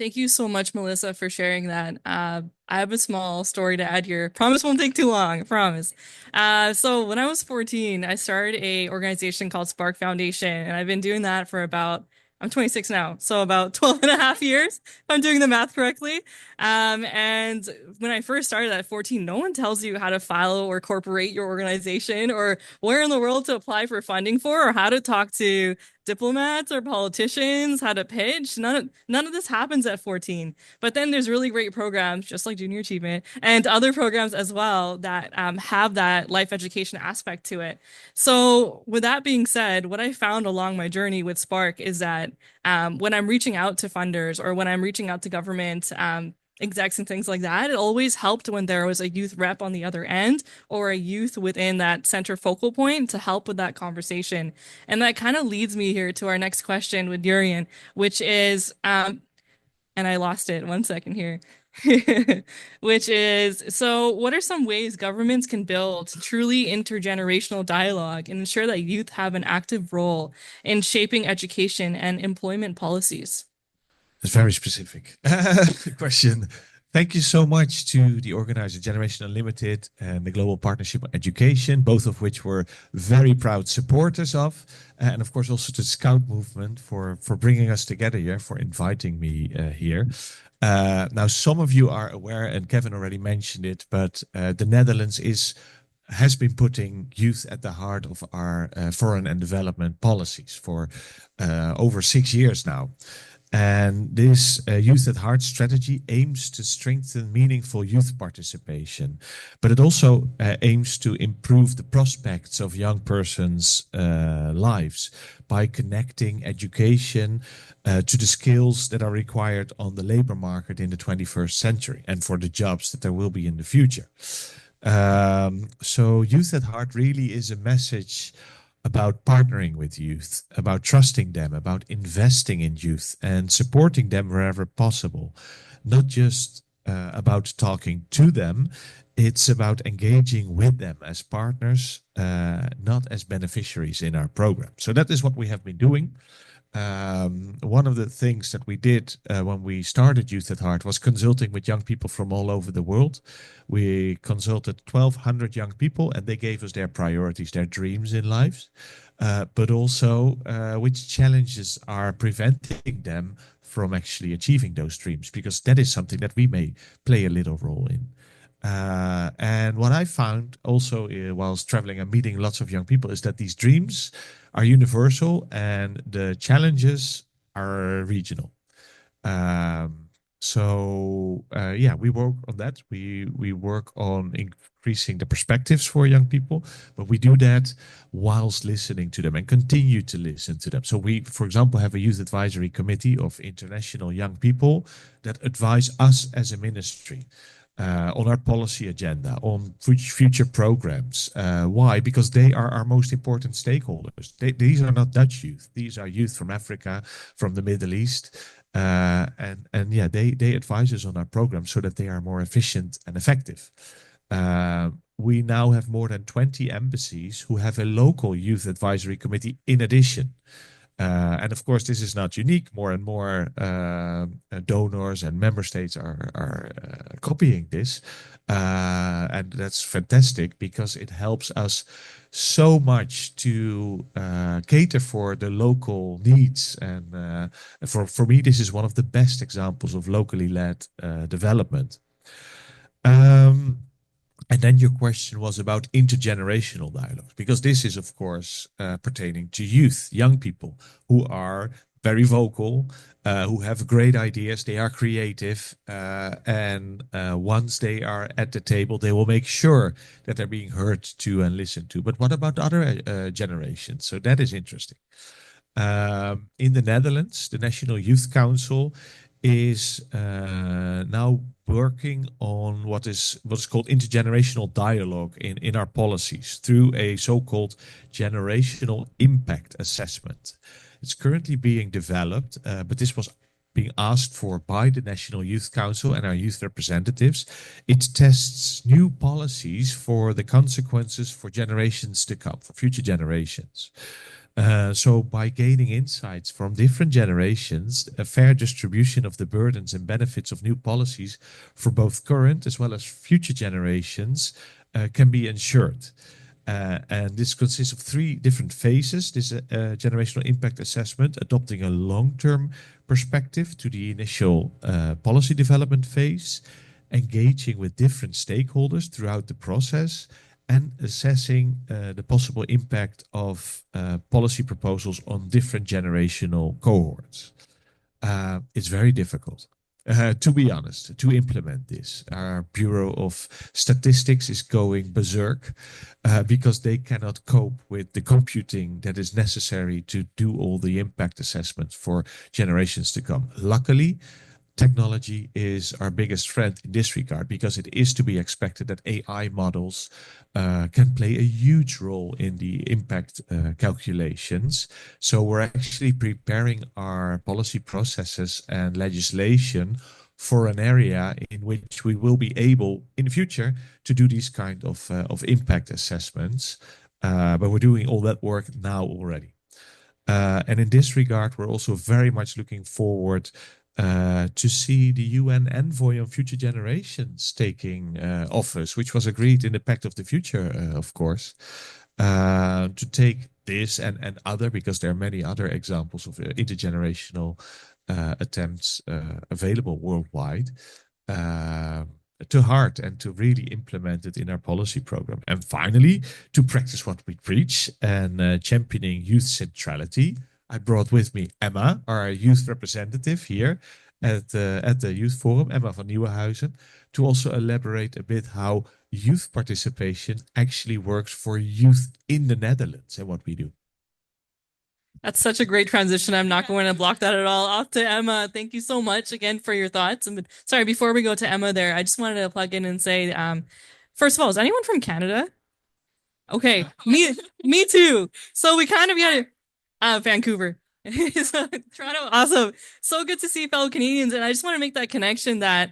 Thank you so much, Melissa, for sharing that. I have a small story to add here. Promise won't take too long, I promise. So when I was 14, I started a organization called Spark Foundation, and I've been doing that for I'm 26 now, so about 12 and a half years, if I'm doing the math correctly. And when I first started at 14, no one tells you how to file or incorporate your organization, or where in the world to apply for funding for, or how to talk to diplomats or politicians, how to pitch. None of this happens at 14. But then there's really great programs, just like Junior Achievement, and other programs as well that have that life education aspect to it. So with that being said, what I found along my journey with Spark is that when I'm reaching out to funders, or when I'm reaching out to government execs and things like that, it always helped when there was a youth rep on the other end, or a youth within that center focal point to help with that conversation. And that kind of leads me here to our next question with Durian, which is, and I lost it 1 second here, which is, so what are some ways governments can build truly intergenerational dialogue and ensure that youth have an active role in shaping education and employment policies? It's very specific question. Thank you so much to the organizer Generation Unlimited and the Global Partnership on Education, both of which were very proud supporters of, and of course also to the Scout Movement for bringing us together here, for inviting me here. Now, some of you are aware, and Kevin already mentioned it, but the Netherlands has been putting youth at the heart of our foreign and development policies for over 6 years now. And this Youth at Heart strategy aims to strengthen meaningful youth participation, but it also aims to improve the prospects of young persons' lives by connecting education to the skills that are required on the labor market in the 21st century and for the jobs that there will be in the future. So Youth at Heart really is a message about partnering with youth, about trusting them, about investing in youth and supporting them wherever possible. Not just about talking to them, it's about engaging with them as partners, not as beneficiaries in our program. So that is what we have been doing. One of the things that we did when we started Youth at Heart was consulting with young people from all over the world. We consulted 1,200 young people, and they gave us their priorities, their dreams in life, but also which challenges are preventing them from actually achieving those dreams, because that is something that we may play a little role in. And what I found also whilst traveling and meeting lots of young people is that these dreams are universal and the challenges are regional. Yeah, we work on that. We work on increasing the perspectives for young people, but we do that whilst listening to them and continue to listen to them. So we, for example, have a youth advisory committee of international young people that advise us as a ministry on our policy agenda, on future programs. Why? Because they are our most important stakeholders. These are not Dutch youth. These are youth from Africa, from the Middle East. And yeah, they advise us on our programs so that they are more efficient and effective. We now have more than 20 embassies who have a local youth advisory committee in addition. And of course, this is not unique. More and more donors and member states are copying this. And that's fantastic because it helps us so much to cater for the local needs. And for me, this is one of the best examples of locally led development. And then your question was about intergenerational dialogues, because this is, of course, pertaining to youth, young people who are very vocal, who have great ideas, they are creative, and once they are at the table, they will make sure that they're being heard to and listened to. But what about other generations? So that is interesting. In the Netherlands, the National Youth Council is now working on what is called intergenerational dialogue in our policies through a so-called generational impact assessment. It's currently being developed, but this was being asked for by the National Youth Council and our youth representatives. It tests new policies for the consequences for generations to come, for future generations. So by gaining insights from different generations, a fair distribution of the burdens and benefits of new policies for both current as well as future generations can be ensured. And this consists of 3 different phases. This generational impact assessment, adopting a long-term perspective to the initial policy development phase, engaging with different stakeholders throughout the process, and assessing the possible impact of policy proposals on different generational cohorts. It's very difficult, to be honest, to implement this. Our Bureau of Statistics is going berserk because they cannot cope with the computing that is necessary to do all the impact assessments for generations to come. Luckily, technology is our biggest friend in this regard, because it is to be expected that AI models can play a huge role in the impact calculations. So we're actually preparing our policy processes and legislation for an area in which we will be able in the future to do these kind of impact assessments. But we're doing all that work now already. And in this regard, we're also very much looking forward to see the UN envoy on future generations taking office, which was agreed in the Pact of the Future, of course, to take this and other, because there are many other examples of intergenerational attempts available worldwide, to heart and to really implement it in our policy program. And finally, to practice what we preach and championing youth centrality, I brought with me Emma, our youth representative here at the Youth Forum, Emma van Nieuwenhuizen, to also elaborate a bit how youth participation actually works for youth in the Netherlands and what we do. That's such a great transition. I'm not going to block that at all. Off to Emma. Thank you so much again for your thoughts. And sorry, before we go to Emma there, I just wanted to plug in and say, first of all, is anyone from Canada? Okay, me too. So we kind of got Vancouver. Toronto, awesome. So good to see fellow Canadians. And I just want to make that connection that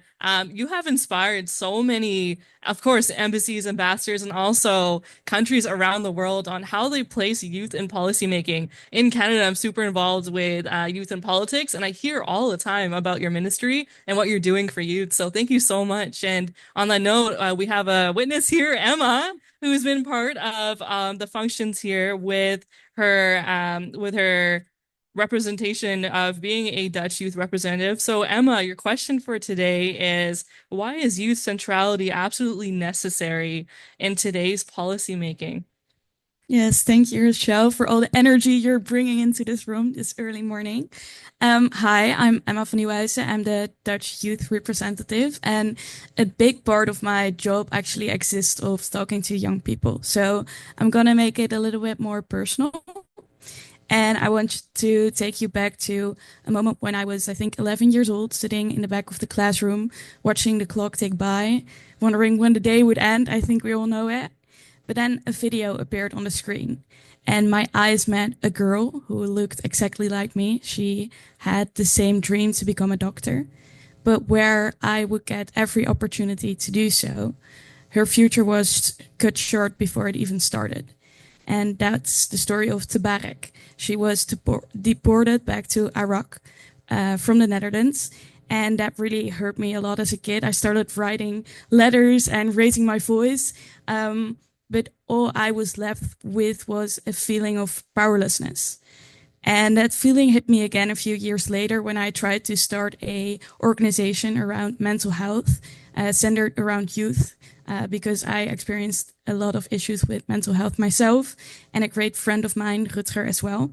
you have inspired so many, of course, embassies, ambassadors, and also countries around the world on how they place youth in policymaking. In Canada, I'm super involved with youth in politics, and I hear all the time about your ministry and what you're doing for youth. So thank you so much. And on that note, we have a witness here, Emma, who's been part of the functions here with her representation of being a Dutch youth representative. So Emma, your question for today is, why is youth centrality absolutely necessary in today's policymaking? Yes, thank you, Rochelle, for all the energy you're bringing into this room this early morning. Hi, I'm Emma van Nieuwenhuizen. I'm the Dutch youth representative, and a big part of my job actually exists of talking to young people. So I'm gonna make it a little bit more personal. And I want to take you back to a moment when I was, I think, 11 years old, sitting in the back of the classroom, watching the clock tick by, wondering when the day would end. I think we all know it. But then a video appeared on the screen, and my eyes met a girl who looked exactly like me. She had the same dream to become a doctor, but where I would get every opportunity to do so, her future was cut short before it even started. And that's the story of Tabarek. She was deported back to Iraq from the Netherlands. And that really hurt me a lot as a kid. I started writing letters and raising my voice. But all I was left with was a feeling of powerlessness. And that feeling hit me again a few years later when I tried to start an organization around mental health, centered around youth. Because I experienced a lot of issues with mental health myself, and a great friend of mine, Rutger, as well.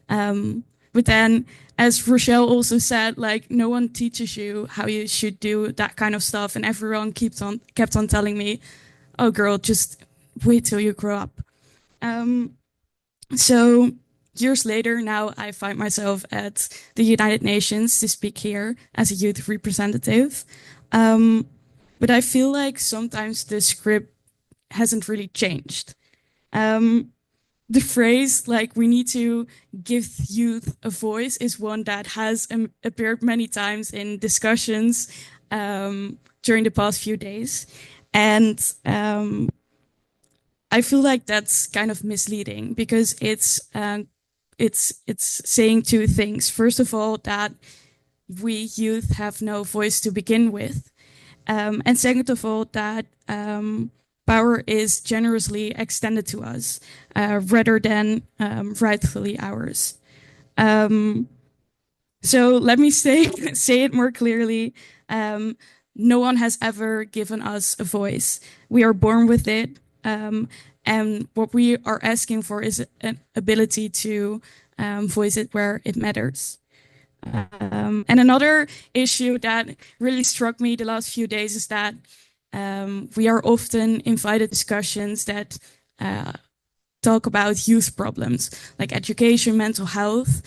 But then, as Rochelle also said, like, no one teaches you how you should do that kind of stuff, and everyone kept on telling me, "Oh, girl, just wait till you grow up." So years later, now I find myself at the United Nations to speak here as a youth representative. But I feel like sometimes the script hasn't really changed. The phrase, like, we need to give youth a voice, is one that has appeared many times in discussions during the past few days. And I feel like that's kind of misleading, because it's saying two things. First of all, that we youth have no voice to begin with. And second of all, that power is generously extended to us rather than rightfully ours. So let me say it more clearly. No one has ever given us a voice. We are born with it. And what we are asking for is an ability to voice it where it matters. And another issue that really struck me the last few days is that we are often invited to discussions that talk about youth problems like education, mental health,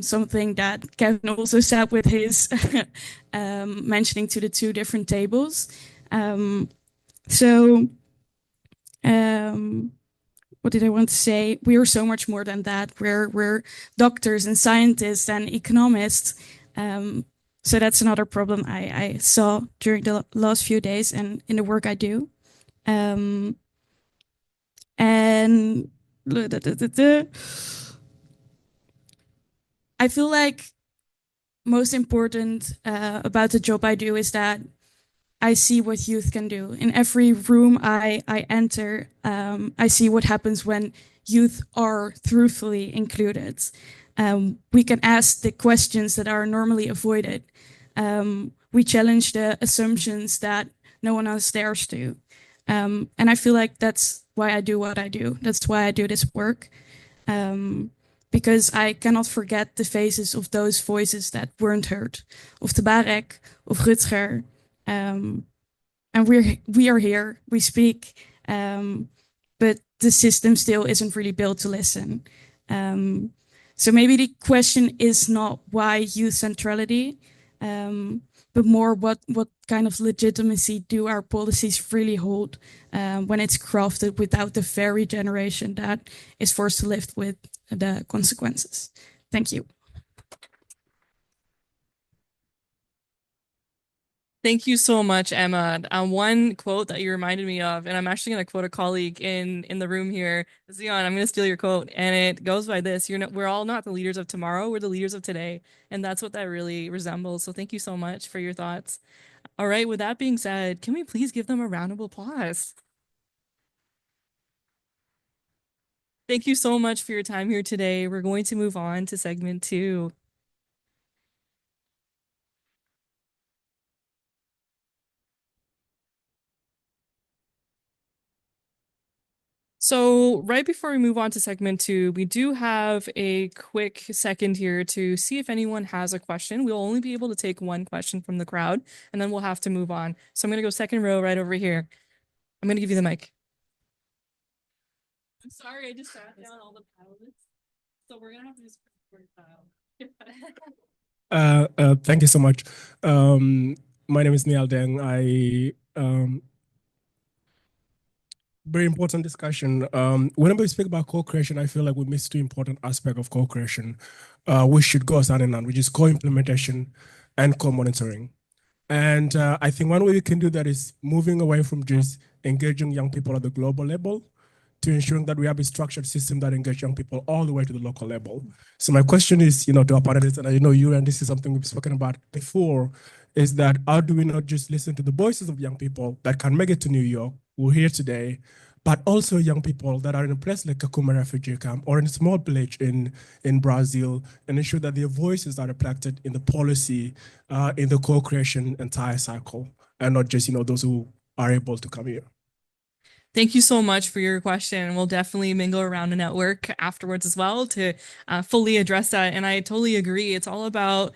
something that Kevin also said with his mentioning to the two different tables. What did I want to say? We are so much more than that. We're doctors and scientists and economists. So that's another problem I saw during the last few days and in the work I do. And I feel like most important about the job I do is that I see what youth can do. In every room I enter, I see what happens when youth are truthfully included. We can ask the questions that are normally avoided. We challenge the assumptions that no one else dares to. And I feel like that's why I do what I do. That's why I do this work. Because I cannot forget the faces of those voices that weren't heard, of Tabarek, of Rutger. And we are here, we speak, but the system still isn't really built to listen. So maybe the question is not why youth centrality, but more what kind of legitimacy do our policies really hold when it's crafted without the very generation that is forced to live with the consequences. Thank you. Thank you so much, Emma. One quote that you reminded me of, and I'm actually going to quote a colleague in the room here, Zion. I'm going to steal your quote, and it goes by this: we're all not the leaders of tomorrow; we're the leaders of today." And that's what that really resembles. So thank you so much for your thoughts. All right. With that being said, can we please give them a round of applause? Thank you so much for your time here today. We're going to move on to segment 2. So right before we move on to segment 2, we do have a quick second here to see if anyone has a question. We'll only be able to take one question from the crowd, and then we'll have to move on. So I'm going to go second row right over here. I'm going to give you the mic. I'm sorry, I just sat down all the panelists. So we're going to have to just Thank you so much. My name is Neil Deng. Very important discussion. Whenever we speak about co-creation, I feel like we miss two important aspects of co-creation, which should go hand in hand, which is co-implementation and co-monitoring. And I think one way we can do that is moving away from just engaging young people at the global level to ensuring that we have a structured system that engages young people all the way to the local level. So my question is, to our panelists, and I know you, and this is something we've spoken about before, is that how do we not just listen to the voices of young people that can make it to New York, who are here today, but also young people that are in a place like Kakuma refugee camp or in a small village in Brazil, and ensure that their voices are reflected in the policy, in the co-creation entire cycle, and not just, those who are able to come here. Thank you so much for your question. We'll definitely mingle around the network afterwards as well to fully address that. And I totally agree. It's all about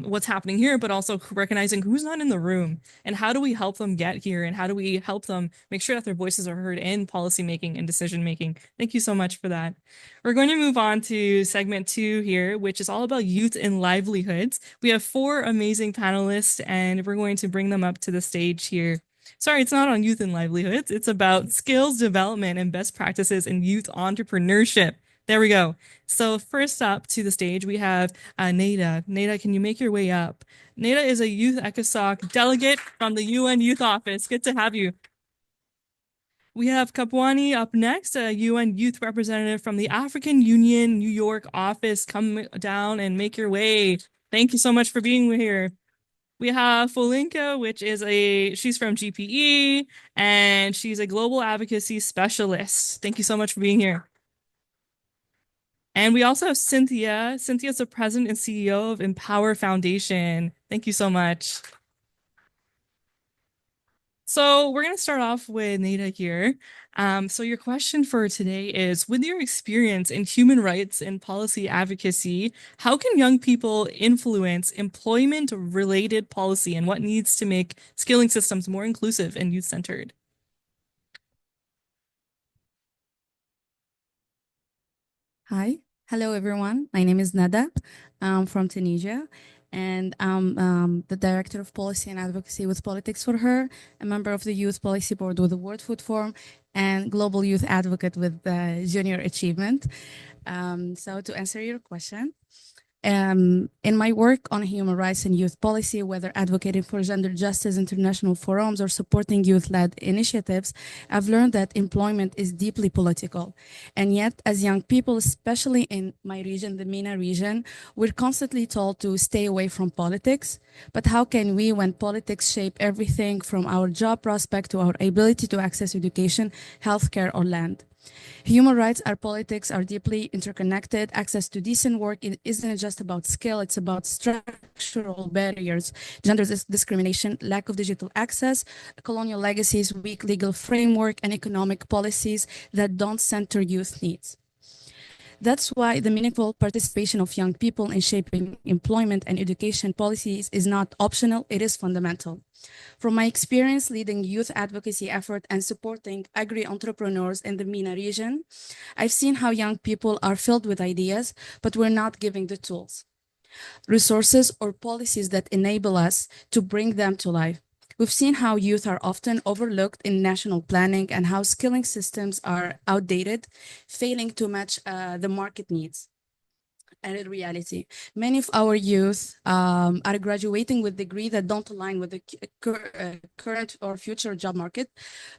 what's happening here, but also recognizing who's not in the room and how do we help them get here and how do we help them make sure that their voices are heard in policymaking and decision making. Thank you so much for that. We're going to move on to segment 2 here, which is all about youth and livelihoods. We have 4 amazing panelists and we're going to bring them up to the stage here. Sorry, it's not on youth and livelihoods. It's about skills development and best practices in youth entrepreneurship. There we go. So first up to the stage, we have Neda. Neda, can you make your way up? Neda is a youth ECOSOC delegate from the UN Youth Office. Good to have you. We have Kapwani up next, a UN youth representative from the African Union New York office. Come down and make your way. Thank you so much for being here. We have Folinka, she's from GPE, and she's a global advocacy specialist. Thank you so much for being here. And we also have Cynthia. Cynthia's the president and CEO of Empower Foundation. Thank you so much. So we're going to start off with Neda here. So your question for today is, with your experience in human rights and policy advocacy, how can young people influence employment-related policy and what needs to make skilling systems more inclusive and youth-centered? Hi, hello everyone. My name is Nada. I'm from Tunisia, and I'm the Director of Policy and Advocacy with Politics for Her, a member of the Youth Policy Board with the World Food Forum, and Global Youth Advocate with Junior Achievement. So to answer your question, In my work on human rights and youth policy, whether advocating for gender justice, international forums, or supporting youth-led initiatives, I've learned that employment is deeply political. And yet, as young people, especially in my region, the MENA region, we're constantly told to stay away from politics. But how can we, when politics shape everything from our job prospect to our ability to access education, healthcare, or land? Human rights and politics are deeply interconnected. Access to decent work isn't just about skill, it's about structural barriers, gender discrimination, lack of digital access, colonial legacies, weak legal framework, and economic policies that don't center youth needs. That's why the meaningful participation of young people in shaping employment and education policies is not optional, it is fundamental. From my experience leading youth advocacy effort and supporting agri-entrepreneurs in the MENA region, I've seen how young people are filled with ideas, but we're not giving the tools, resources, or policies that enable us to bring them to life. We've seen how youth are often overlooked in national planning and how skilling systems are outdated, failing to match the market needs. And in reality, many of our youth are graduating with degrees that don't align with the current or future job market,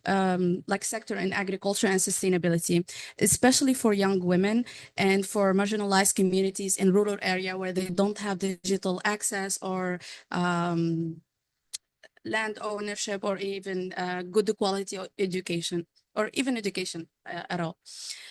like sector in agriculture and sustainability, especially for young women and for marginalized communities in rural area where they don't have digital access or land ownership or even good quality education or even education at all.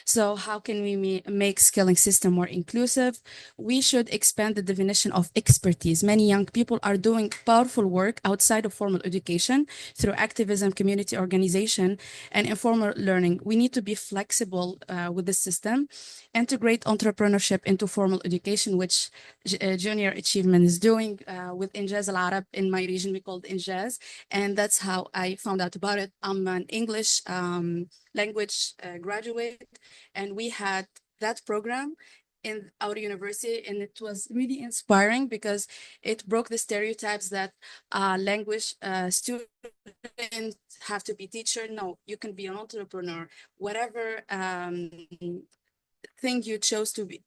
So how can we make skilling system more inclusive? We should expand the definition of expertise. Many young people are doing powerful work outside of formal education through activism, community organization, and informal learning. We need to be flexible with the system, integrate entrepreneurship into formal education, which Junior Achievement is doing with Injaz Al-Arab in my region. We call it Injaz, and that's how I found out about it. I'm an English language graduate, and we had that program in our university, and it was really inspiring because it broke the stereotypes that language students have to be teacher. No, you can be an entrepreneur. Whatever thing you chose to be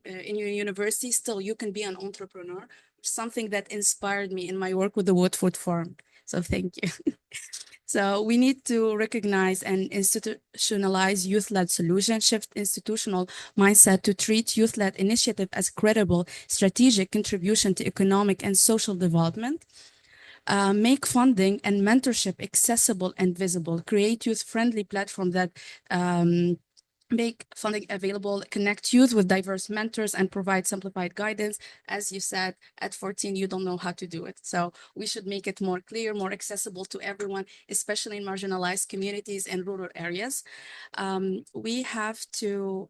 in your university, still you can be an entrepreneur. Something that inspired me in my work with the Woodford Forum. So thank you. So we need to recognize and institutionalize youth-led solutions, shift institutional mindset to treat youth-led initiative as credible strategic contribution to economic and social development. Make funding and mentorship accessible and visible, create youth-friendly platform that make funding available, connect youth with diverse mentors, and provide simplified guidance. As you said, at 14, you don't know how to do it. So we should make it more clear, more accessible to everyone, especially in marginalized communities and rural areas. We have to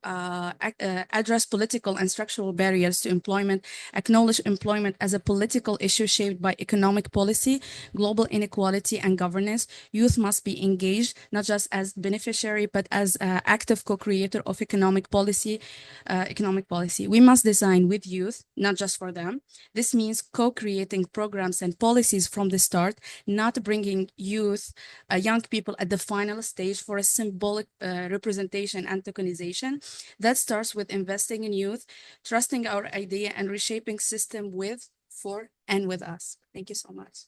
address political and structural barriers to employment, acknowledge employment as a political issue shaped by economic policy, global inequality, and governance. Youth must be engaged, not just as beneficiary, but as active co-creator of economic policy. We must design with youth, not just for them. This means co-creating programs and policies from the start, not bringing youth, young people at the final stage for a symbolic representation and tokenization. That starts with investing in youth, trusting our idea, and reshaping system with, for, and with us. Thank you so much.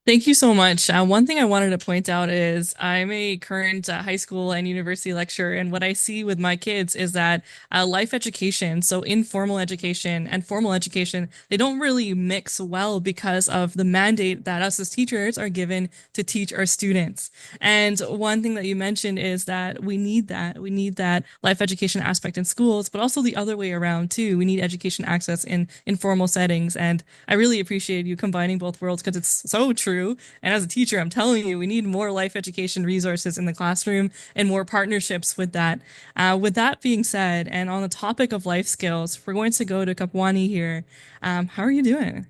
Thank you so much. One thing I wanted to point out is I'm a current high school and university lecturer, and what I see with my kids is that life education, so informal education and formal education, they don't really mix well because of the mandate that us as teachers are given to teach our students. And one thing that you mentioned is that we need that. We need that life education aspect in schools, but also the other way around too. We need education access in informal settings. And I really appreciate you combining both worlds because it's so true. And as a teacher, I'm telling you, we need more life education resources in the classroom and more partnerships with that. With that being said, and on the topic of life skills, we're going to go to Kapwani here. How are you doing?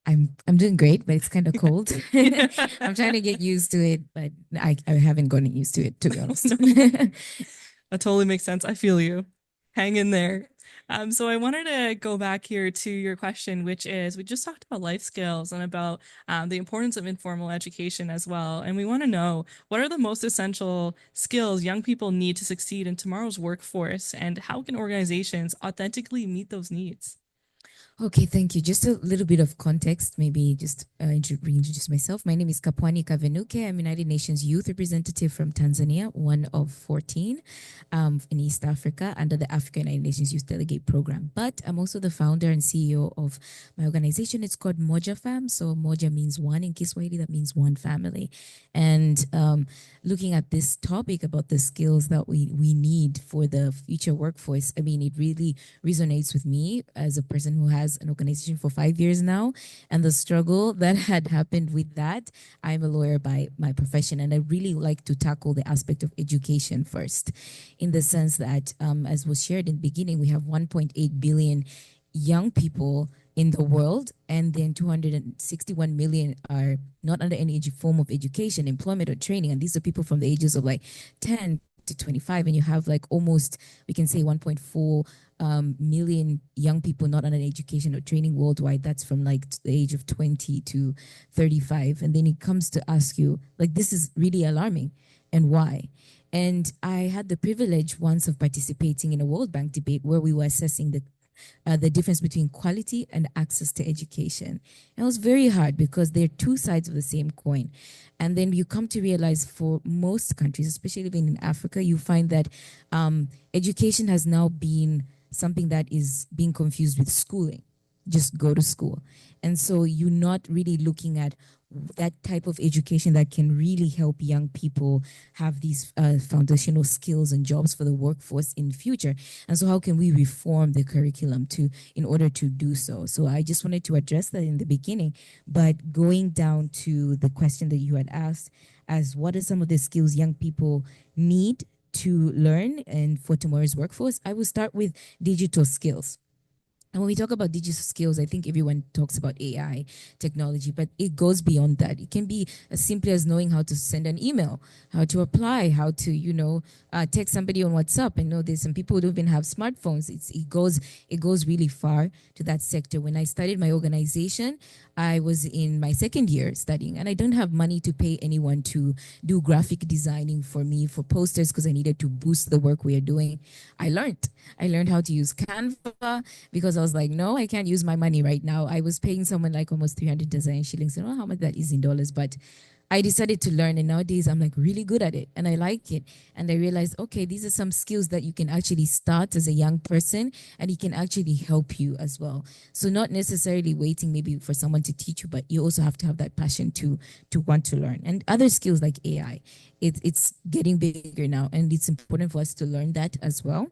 I'm doing great, but it's kind of cold. I'm trying to get used to it, but I haven't gotten used to it, to be honest. That totally makes sense. I feel you. Hang in there. So I wanted to go back here to your question, which is we just talked about life skills and about the importance of informal education as well. And we want to know what are the most essential skills young people need to succeed in tomorrow's workforce, and how can organizations authentically meet those needs? Okay, thank you. Just a little bit of context, maybe just reintroduce myself. My name is Kapwani Kavenuke. I'm United Nations Youth Representative from Tanzania, one of 14 in East Africa under the African United Nations Youth Delegate Program. But I'm also the founder and CEO of my organization. It's called Moja Fam. So Moja means one in Kiswahili, that means one family. And looking at this topic about the skills that we need for the future workforce, I mean, it really resonates with me as a person who has an organization for 5 years now, and the struggle that had happened with that. I'm a lawyer by my profession, and I really like to tackle the aspect of education first, in the sense that, as was shared in the beginning, we have 1.8 billion young people in the world, and then 261 million are not under any form of education, employment, or training. And these are people from the ages of like 10 to 25, and you have like almost, we can say 1.4 million young people not under education or training worldwide. That's from like the age of 20 to 35. And then it comes to ask you, like, this is really alarming, and why? And I had the privilege once of participating in a World Bank debate where we were assessing the difference between quality and access to education. And it was very hard because they're two sides of the same coin. And then you come to realize for most countries, especially even in Africa, you find that education has now been something that is being confused with schooling. Just go to school. And so you're not really looking at that type of education that can really help young people have these foundational skills and jobs for the workforce in the future. And so how can we reform the curriculum in order to do so? So I just wanted to address that in the beginning, but going down to the question that you had asked as what are some of the skills young people need to learn and for tomorrow's workforce, I will start with digital skills. And when we talk about digital skills, I think everyone talks about AI technology, but it goes beyond that. It can be as simple as knowing how to send an email, how to apply, how to, text somebody on WhatsApp. I know there's some people who don't even have smartphones. It goes really far to that sector. When I started my organization, I was in my second year studying, and I don't have money to pay anyone to do graphic designing for me for posters because I needed to boost the work we are doing. I learned how to use Canva because I was like, no, I can't use my money right now. I was paying someone like almost 300 Tanzanian shillings. I don't know how much that is in dollars, but I decided to learn, and nowadays I'm like really good at it and I like it. And I realized, okay, these are some skills that you can actually start as a young person, and it can actually help you as well. So not necessarily waiting maybe for someone to teach you, but you also have to have that passion to want to learn. And other skills like AI, it's getting bigger now, and it's important for us to learn that as well.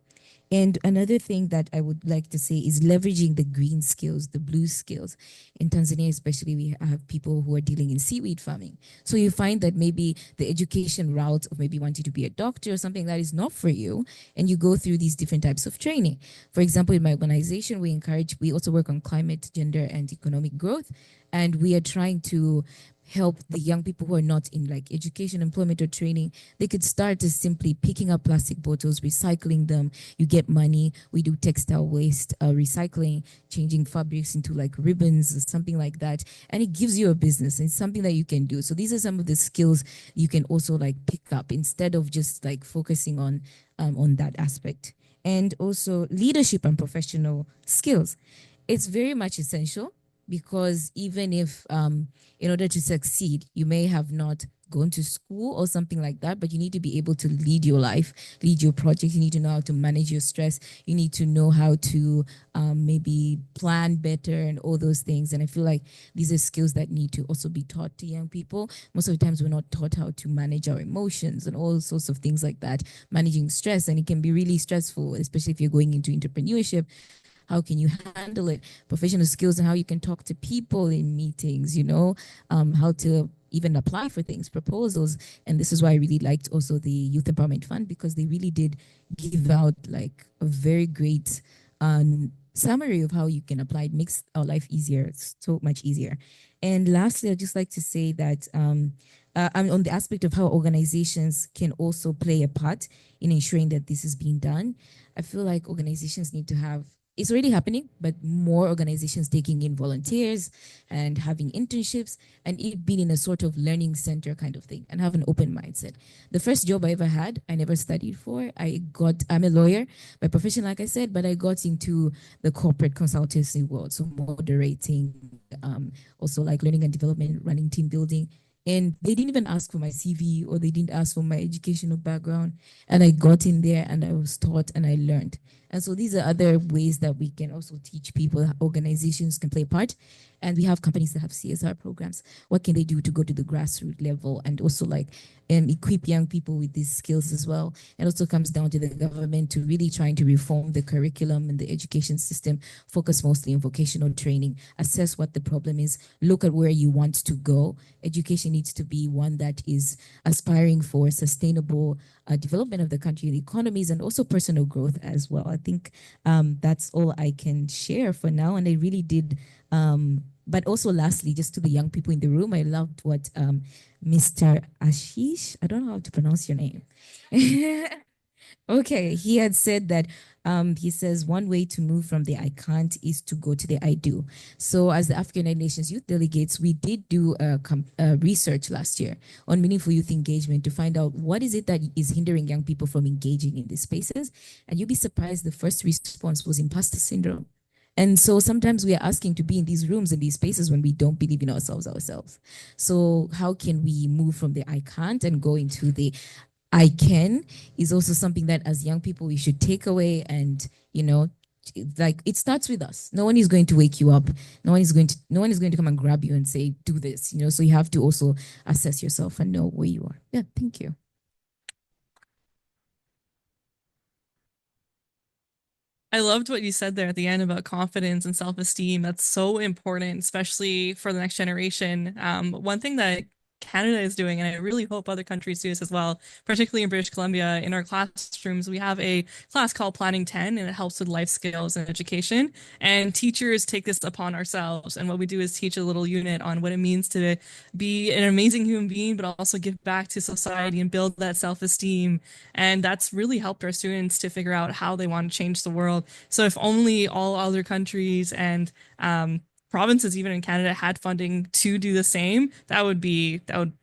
And another thing that I would like to say is leveraging the green skills, the blue skills. In Tanzania, especially, we have people who are dealing in seaweed farming. So you find that maybe the education route of maybe wanting to be a doctor or something that is not for you, and you go through these different types of training. For example, in my organization, we also work on climate, gender, and economic growth. And we are trying to help the young people who are not in like education, employment, or training. They could start as simply picking up plastic bottles, recycling them. You get money. We do textile waste recycling, changing fabrics into like ribbons or something like that. And it gives you a business. It's something that you can do. So these are some of the skills you can also like pick up instead of just like focusing on that aspect. And also leadership and professional skills. It's very much essential because even if in order to succeed, you may have not gone to school or something like that, but you need to be able to lead your life, lead your project. You need to know how to manage your stress. You need to know how to maybe plan better and all those things. And I feel like these are skills that need to also be taught to young people. Most of the times we're not taught how to manage our emotions and all sorts of things like that, managing stress. And it can be really stressful, especially if you're going into entrepreneurship. How can you handle it? Professional skills and how you can talk to people in meetings, how to even apply for things, proposals. And this is why I really liked also the Youth Empowerment Fund, because they really did give out like a very great summary of how you can apply. It makes our life easier. It's so much easier. And lastly, I'd just like to say that on the aspect of how organizations can also play a part in ensuring that this is being done. I feel like organizations need to have, it's already happening, but more organizations taking in volunteers and having internships and it being in a sort of learning center kind of thing and have an open mindset. The first job I ever had, I never studied for. I'm a lawyer by profession, like I said, but I got into the corporate consultancy world. So moderating, also like learning and development, running team building. And they didn't even ask for my CV or they didn't ask for my educational background. And I got in there and I was taught and I learned. And so these are other ways that we can also teach people, organizations can play a part. And we have companies that have CSR programs. What can they do to go to the grassroots level and also like equip young people with these skills as well? It also comes down to the government to really trying to reform the curriculum and the education system, focus mostly on vocational training, assess what the problem is, look at where you want to go. Education needs to be one that is aspiring for sustainable development of the country, the economies, and also personal growth as well. I think that's all I can share for now. And I really did but also lastly, just to the young people in the room, I loved what Mr. Ashish, I don't know how to pronounce your name. Okay, he had said that he says one way to move from the I can't is to go to the I do. So as the African United Nations Youth Delegates, we did do research last year on meaningful youth engagement to find out what is it that is hindering young people from engaging in these spaces. And you'll be surprised the first response was imposter syndrome. And so sometimes we are asking to be in these rooms, in these spaces when we don't believe in ourselves. So how can we move from the I can't and go into the I can is also something that as young people we should take away. And, you know, like it starts with us. No one is going to wake you up. No one is going to come and grab you and say, do this, you know, so you have to also assess yourself and know where you are. Yeah, thank you. I loved what you said there at the end about confidence and self-esteem. That's so important, especially for the next generation. One thing that Canada is doing, and I really hope other countries do this as well, particularly in British Columbia, in our classrooms, we have a class called Planning 10, and it helps with life skills and education. And teachers take this upon ourselves. And what we do is teach a little unit on what it means to be an amazing human being, but also give back to society and build that self-esteem. And that's really helped our students to figure out how they want to change the world. So if only all other countries and provinces even in Canada had funding to do the same, that would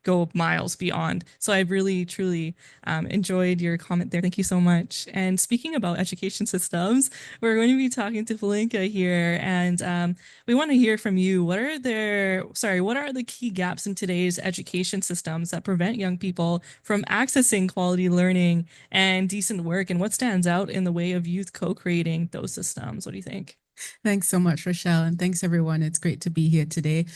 go miles beyond. So I really truly enjoyed your comment there. Thank you so much. And speaking about education systems, we're going to be talking to Falinka here, and we want to hear from you. What are the key gaps in today's education systems that prevent young people from accessing quality learning and decent work, and what stands out in the way of youth co-creating those systems? What do you think? Thanks so much, Rochelle, and thanks everyone. It's great to be here today.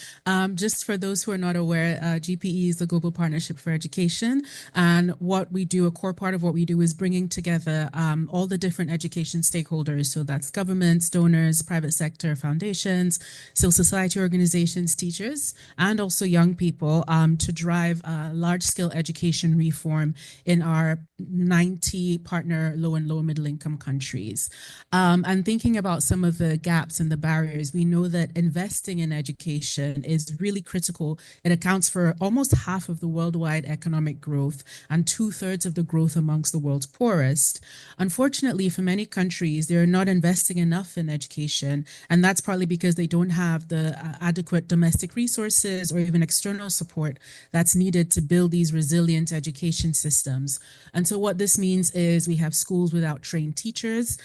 Just for those who are not aware, GPE is the Global Partnership for Education, and what we do, a core part of what we do is bringing together all the different education stakeholders. So that's governments, donors, private sector, foundations, civil society organizations, teachers, and also young people to drive large-scale education reform in our 90 partner low and low middle income countries. And thinking about some of the gaps and the barriers, we know that investing in education is really critical. It accounts for almost half of the worldwide economic growth and 2/3 of the growth amongst the world's poorest. Unfortunately, for many countries, they're not investing enough in education, and that's partly because they don't have the adequate domestic resources or even external support that's needed to build these resilient education systems. And so what this means is we have schools without trained teachers,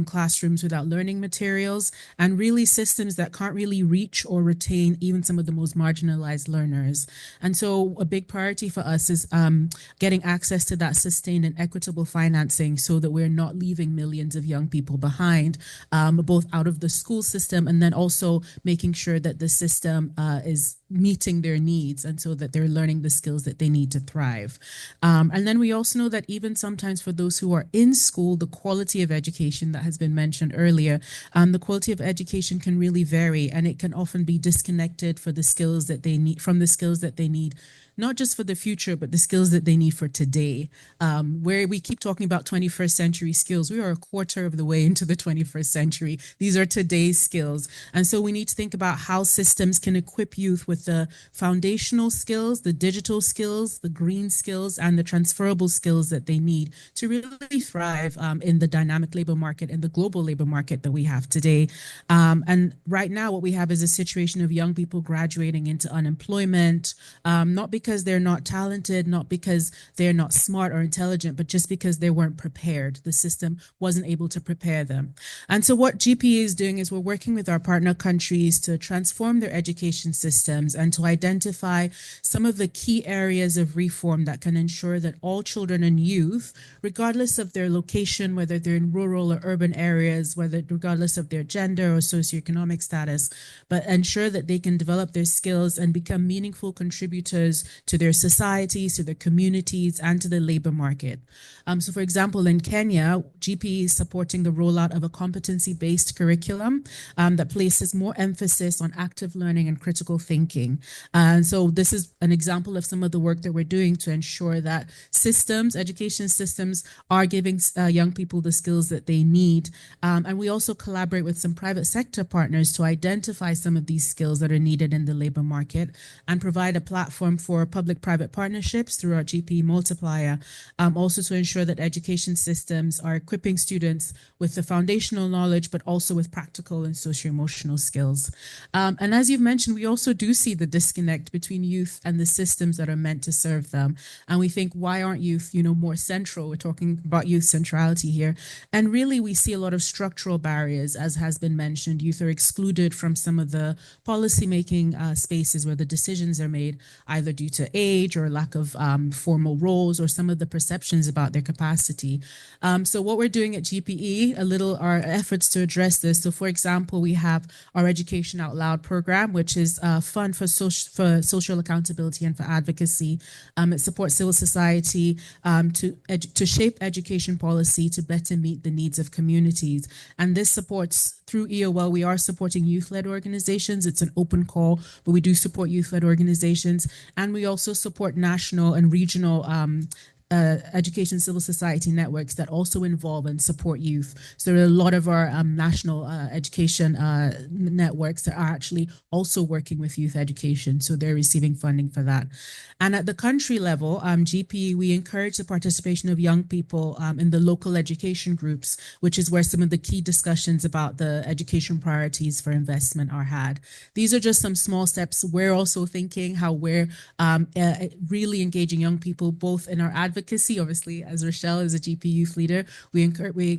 classrooms without learning materials, and really systems that can't really reach or retain even some of the most marginalized learners. And so a big priority for us is getting access to that sustained and equitable financing so that we're not leaving millions of young people behind, both out of the school system and then also making sure that the system is meeting their needs and so that they're learning the skills that they need to thrive. And then we also know that even sometimes for those who are in school, the quality of education that has been mentioned earlier, the quality of education can really vary, and it can often be disconnected from the skills that they need not just for the future, but the skills that they need for today. Where we keep talking about 21st century skills, we are a quarter of the way into the 21st century. These are today's skills. And so we need to think about how systems can equip youth with the foundational skills, the digital skills, the green skills, and the transferable skills that they need to really thrive in the dynamic labor market and the global labor market that we have today. And right now, what we have is a situation of young people graduating into unemployment, not because they're not talented, not because they're not smart or intelligent, but just because they weren't prepared. The system wasn't able to prepare them. And so what GPE is doing is we're working with our partner countries to transform their education systems and to identify some of the key areas of reform that can ensure that all children and youth, regardless of their location, whether they're in rural or urban areas, regardless of their gender or socioeconomic status, but ensure that they can develop their skills and become meaningful contributors to their societies, to their communities, and to the labor market. So for example, in Kenya, GPE is supporting the rollout of a competency-based curriculum that places more emphasis on active learning and critical thinking. And so this is an example of some of the work that we're doing to ensure that education systems are giving young people the skills that they need. And we also collaborate with some private sector partners to identify some of these skills that are needed in the labor market and provide a platform for public-private partnerships through our GPE multiplier, also to ensure that education systems are equipping students with the foundational knowledge, but also with practical and socio-emotional skills. And as you've mentioned, we also do see the disconnect between youth and the systems that are meant to serve them. And we think, why aren't youth, more central? We're talking about youth centrality here. And really, we see a lot of structural barriers, as has been mentioned. Youth are excluded from some of the policy-making spaces where the decisions are made, either due to age or lack of formal roles or some of the perceptions about their capacity. So what we're doing at GPE, our efforts to address this. So for example, we have our Education Out Loud program, which is a fund for social accountability and for advocacy. It supports civil society to shape education policy to better meet the needs of communities. And this supports through EOL, we are supporting youth-led organizations. It's an open call, but we do support youth-led organizations. And we also support national and regional education civil society networks that also involve and support youth. So there are a lot of our national education networks that are actually also working with youth education. So they're receiving funding for that. And at the country level, GPE, we encourage the participation of young people in the local education groups, which is where some of the key discussions about the education priorities for investment are had. These are just some small steps. We're also thinking how we're really engaging young people, both in our advocacy, obviously, as Rochelle is a GP youth leader, we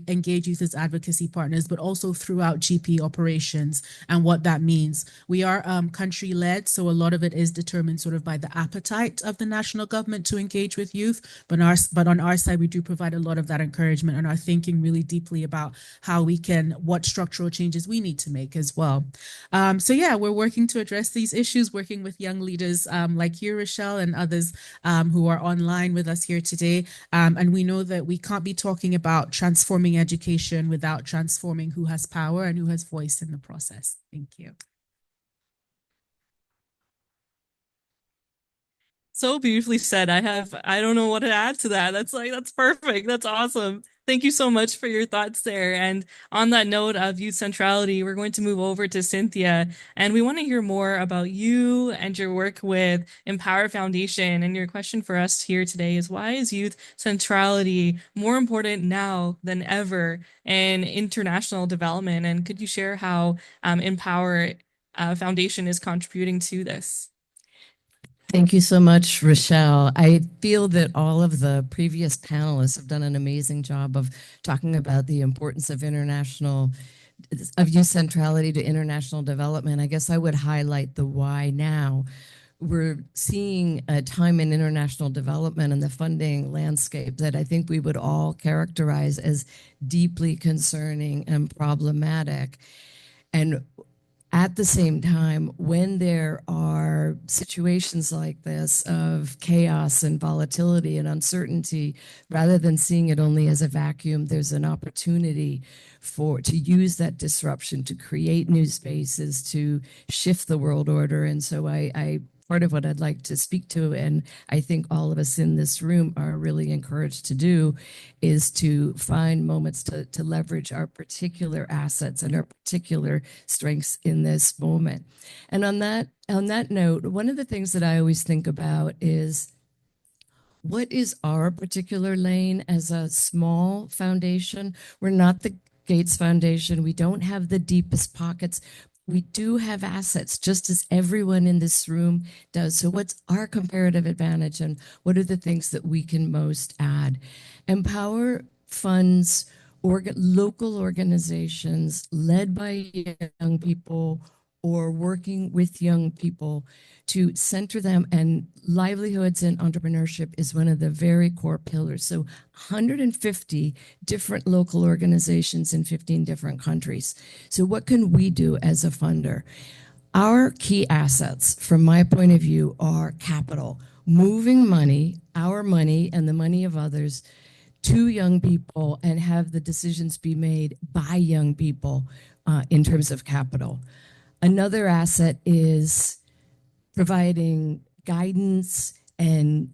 engage youth as advocacy partners, but also throughout GP operations and what that means. We are country-led, so a lot of it is determined sort of by the appetite of the national government to engage with youth, but on our side, we do provide a lot of that encouragement and are thinking really deeply about what structural changes we need to make as well. So yeah, we're working to address these issues, working with young leaders like you, Rochelle, and others who are online with us here today. And we know that we can't be talking about transforming education without transforming who has power and who has voice in the process. Thank you. So beautifully said. I don't know what to add to that. That's perfect. That's awesome. Thank you so much for your thoughts there. And on that note of youth centrality, we're going to move over to Cynthia, and we want to hear more about you and your work with Empower Foundation. And your question for us here today is, why is youth centrality more important now than ever in international development? And could you share how Empower Foundation is contributing to this? Thank you so much, Rochelle. I feel that all of the previous panelists have done an amazing job of talking about the importance of youth centrality to international development. I guess I would highlight the why now. We're seeing a time in international development and the funding landscape that I think we would all characterize as deeply concerning and problematic. And at the same time, when there are situations like this of chaos and volatility and uncertainty, rather than seeing it only as a vacuum, there's an opportunity to use that disruption to create new spaces, to shift the world order. And so I part of what I'd like to speak to, and I think all of us in this room are really encouraged to do, is to find moments to leverage our particular assets and our particular strengths in this moment. And on that note, one of the things that I always think about is, what is our particular lane as a small foundation? We're not the Gates Foundation. We don't have the deepest pockets. We do have assets, just as everyone in this room does. So what's our comparative advantage, and what are the things that we can most add? Empower funds local organizations led by young people or working with young people to center them, and livelihoods and entrepreneurship is one of the very core pillars. So 150 different local organizations in 15 different countries. So what can we do as a funder? Our key assets, from my point of view, are capital, moving money, our money and the money of others, to young people, and have the decisions be made by young people in terms of capital. Another asset is providing guidance and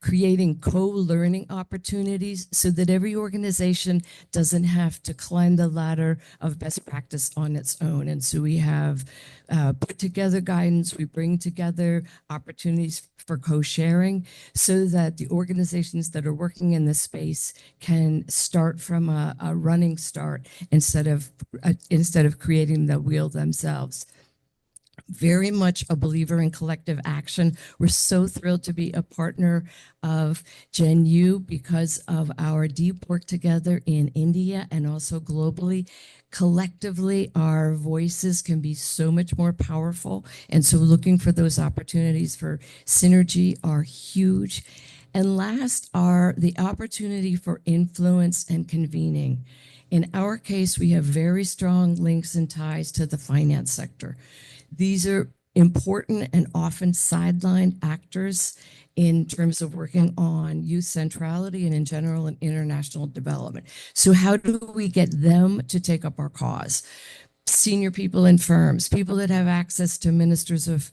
creating co-learning opportunities so that every organization doesn't have to climb the ladder of best practice on its own. And so we have put together guidance, we bring together opportunities for co-sharing so that the organizations that are working in this space can start from a running start instead of creating the wheel themselves. Very much a believer in collective action. We're so thrilled to be a partner of GenU because of our deep work together in India and also globally. Collectively, our voices can be so much more powerful. And so looking for those opportunities for synergy are huge. And last are the opportunity for influence and convening. In our case, we have very strong links and ties to the finance sector. These are important and often sidelined actors in terms of working on youth centrality and in general in international development. So how do we get them to take up our cause? Senior people in firms, people that have access to ministers of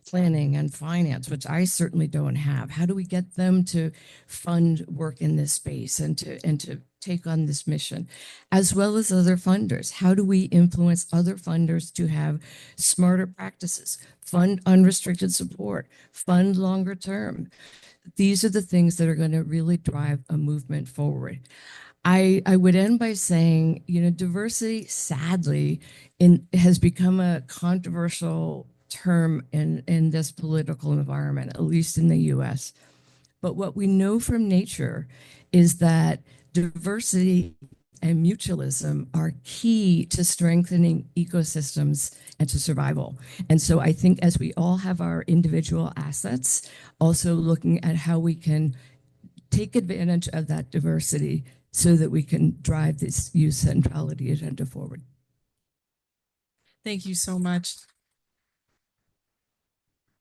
planning and finance, which I certainly don't have. How do we get them to fund work in this space and to take on this mission, as well as other funders? How do we influence other funders to have smarter practices, fund unrestricted support, fund longer term? These are the things that are going to really drive a movement forward. I would end by saying, diversity, sadly, has become a controversial term in this political environment, at least in the US. But what we know from nature is that diversity and mutualism are key to strengthening ecosystems and to survival. And so I think as we all have our individual assets, also looking at how we can take advantage of that diversity so that we can drive this youth centrality agenda forward. Thank you so much.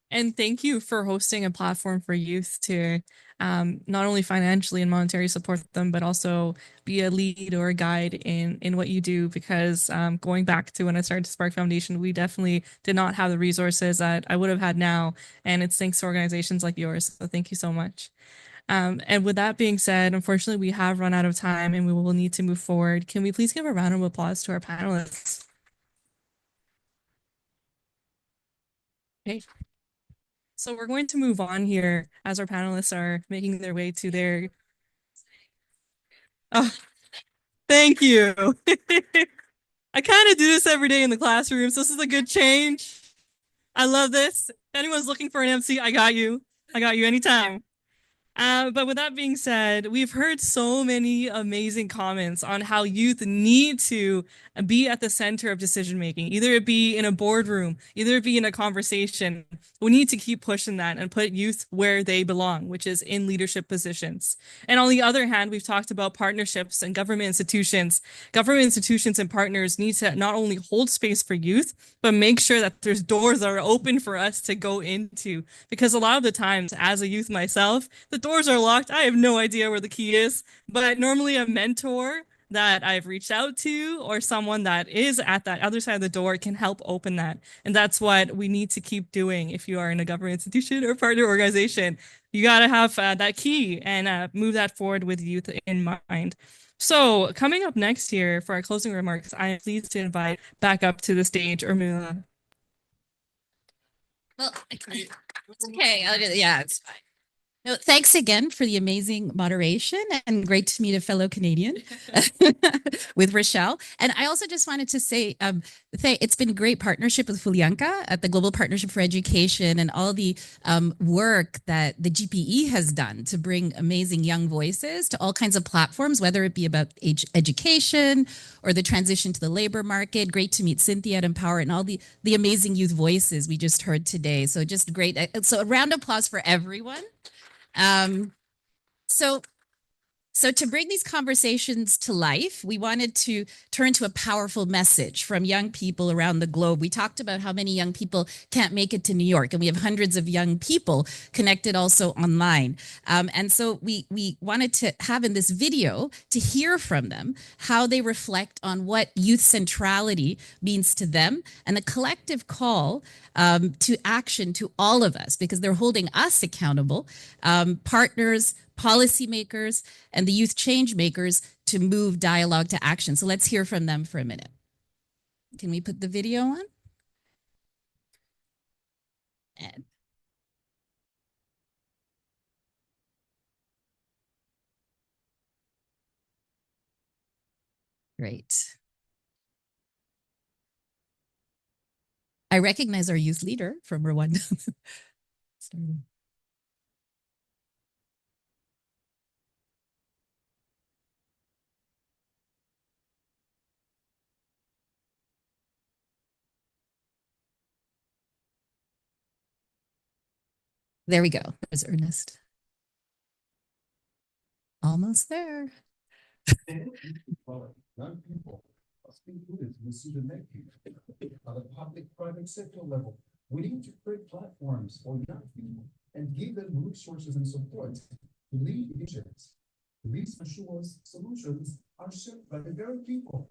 And thank you for hosting a platform for youth to not only financially and monetarily support them, but also be a lead or a guide in what you do. Because going back to when I started Spark Foundation, we definitely did not have the resources that I would have had now. And it's thanks to organizations like yours. So thank you so much. And with that being said, unfortunately, we have run out of time and we will need to move forward. Can we please give a round of applause to our panelists? Okay. So we're going to move on here as our panelists are making their way to their... Oh, thank you. I kind of do this every day in the classroom, so this is a good change. I love this. If anyone's looking for an MC, I got you. I got you anytime. But with that being said, we've heard so many amazing comments on how youth need to be at the center of decision making, either it be in a boardroom, either it be in a conversation. We need to keep pushing that and put youth where they belong, which is in leadership positions. And on the other hand, we've talked about partnerships and government institutions. Government institutions and partners need to not only hold space for youth, but make sure that there's doors that are open for us to go into. Because a lot of the times, as a youth myself, the doors are locked. I have no idea where the key is, but normally a mentor that I've reached out to or someone that is at that other side of the door can help open that. And that's what we need to keep doing if you are in a government institution or partner organization. You got to have that key and move that forward with youth in mind. So coming up next here for our closing remarks, I am pleased to invite back up to the stage Urmila. Well, it's okay. Yeah, it's fine. No, thanks again for the amazing moderation and great to meet a fellow Canadian with Rochelle. And I also just wanted to say it's been a great partnership with Fulyanka at the Global Partnership for Education and all the work that the GPE has done to bring amazing young voices to all kinds of platforms, whether it be about education or the transition to the labor market. Great to meet Cynthia at Empower and all the amazing youth voices we just heard today. So just great. So a round of applause for everyone. So to bring these conversations to life, we wanted to turn to a powerful message from young people around the globe. We talked about how many young people can't make it to New York, and we have hundreds of young people connected also online. And so we wanted to have in this video to hear from them how they reflect on what youth centrality means to them and a collective call to action to all of us, because they're holding us accountable, partners, policymakers, and the youth change makers to move dialogue to action. So let's hear from them for a minute. Can we put the video on? And great. I recognize our youth leader from Rwanda. There we go. There's Ernest. Almost there. Young people must be included in decision making at the public-private sector level. We need to create platforms for young people and give them resources and support to lead initiatives. This ensures solutions are shaped by the very people.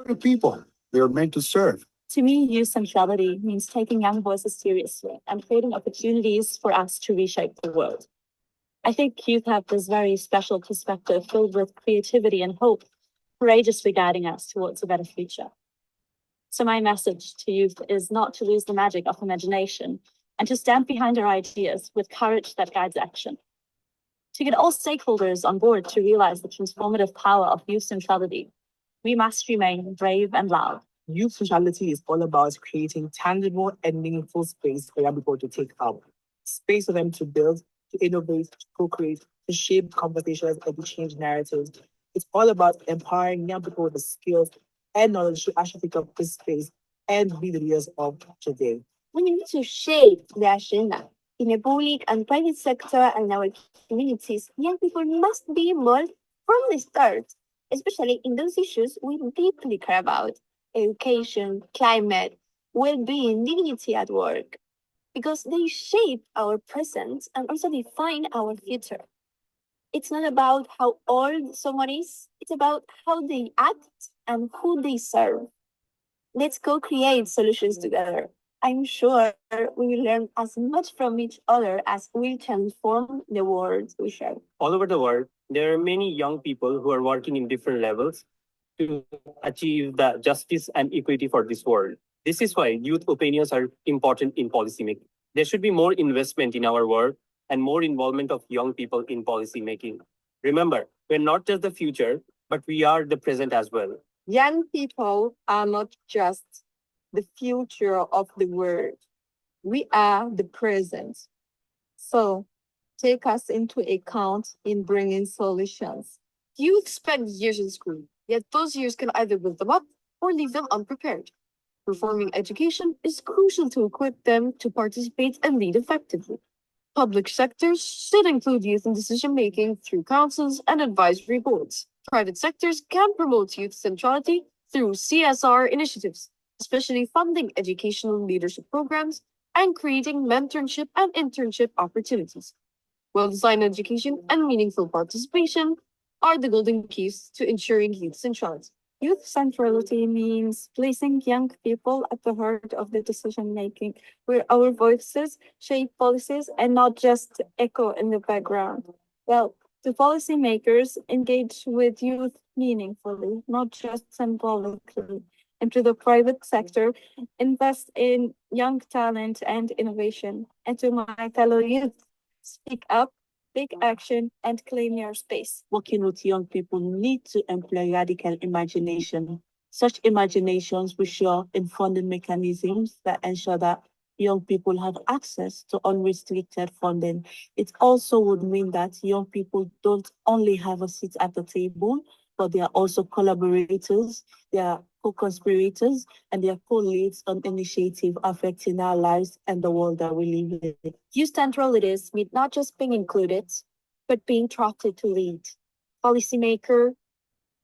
the people they are meant to serve. To me, youth centrality means taking young voices seriously and creating opportunities for us to reshape the world. I think youth have this very special perspective filled with creativity and hope, courageously guiding us towards a better future. So my message to youth is not to lose the magic of imagination and to stand behind our ideas with courage that guides action. To get all stakeholders on board to realize the transformative power of youth centrality, we must remain brave and loud. Youth centrality is all about creating tangible and meaningful space for young people to take up. Space for them to build, to innovate, to co-create, to shape conversations and to change narratives. It's all about empowering young people with the skills and knowledge to actually take up this space and be the leaders of today. We need to shape the agenda. In the public and private sector and our communities, young people must be involved from the start, especially in those issues we deeply care about: education, climate, well-being, dignity at work, because they shape our present and also define our future. It's not about how old someone is, it's about how they act and who they serve. Let's co-create solutions together. I'm sure we will learn as much from each other as we transform the world we share. All over the world, there are many young people who are working in different levels to achieve the justice and equity for this world. This is why youth opinions are important in policymaking. There should be more investment in our work and more involvement of young people in policymaking. Remember, we're not just the future, but we are the present as well. Young people are not just the future of the world. We are the present. So take us into account in bringing solutions. Youth spend years in school, yet those years can either build them up or leave them unprepared. Performing education is crucial to equip them to participate and lead effectively. Public sectors should include youth in decision-making through councils and advisory boards. Private sectors can promote youth centrality through CSR initiatives, especially funding educational leadership programs and creating mentorship and internship opportunities. Well-designed education and meaningful participation are the golden keys to ensuring youth centrality. Youth centrality means placing young people at the heart of the decision-making, where our voices shape policies and not just echo in the background. Well, the policymakers engage with youth meaningfully, not just symbolically. And to the private sector, invest in young talent and innovation. And to my fellow youth, speak up, take action, and claim your space. Working with young people need to employ radical imagination. Such imaginations will show in funding mechanisms that ensure that young people have access to unrestricted funding. It also would mean that young people don't only have a seat at the table, but they are also collaborators, they are co-conspirators, and they are co-leads on initiatives affecting our lives and the world that we live in. Youth centralities mean not just being included, but being trusted to lead. Policymaker,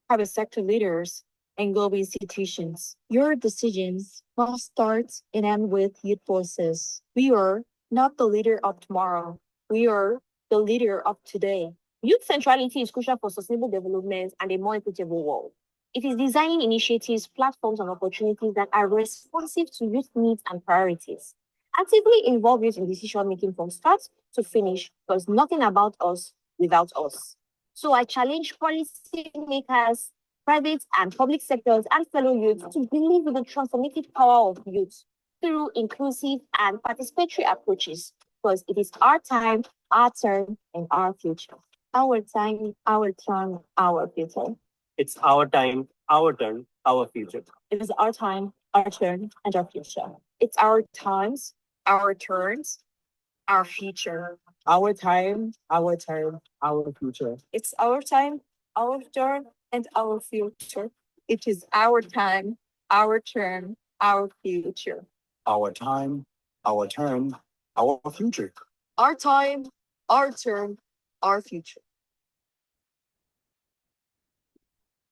private sector leaders, and global institutions. Your decisions must start and end with youth voices. We are not the leader of tomorrow. We are the leader of today. Youth centrality is crucial for sustainable development and a more equitable world. It is designing initiatives, platforms, and opportunities that are responsive to youth needs and priorities. Actively involve youth in decision-making from start to finish, because nothing about us without us. So I challenge policymakers, private and public sectors, and fellow youth to believe in the transformative power of youth through inclusive and participatory approaches, because it is our time, our turn, and our future. Our time, our turn, our future. It's our time, our turn, our future. It is our time, our turn, and our future. It's our times, our turns, our future. Our time, our turn, our future. It's our time, our turn, and our future. It is our time, our turn, our future. Our time, our turn, our future. Our time, our turn, our future.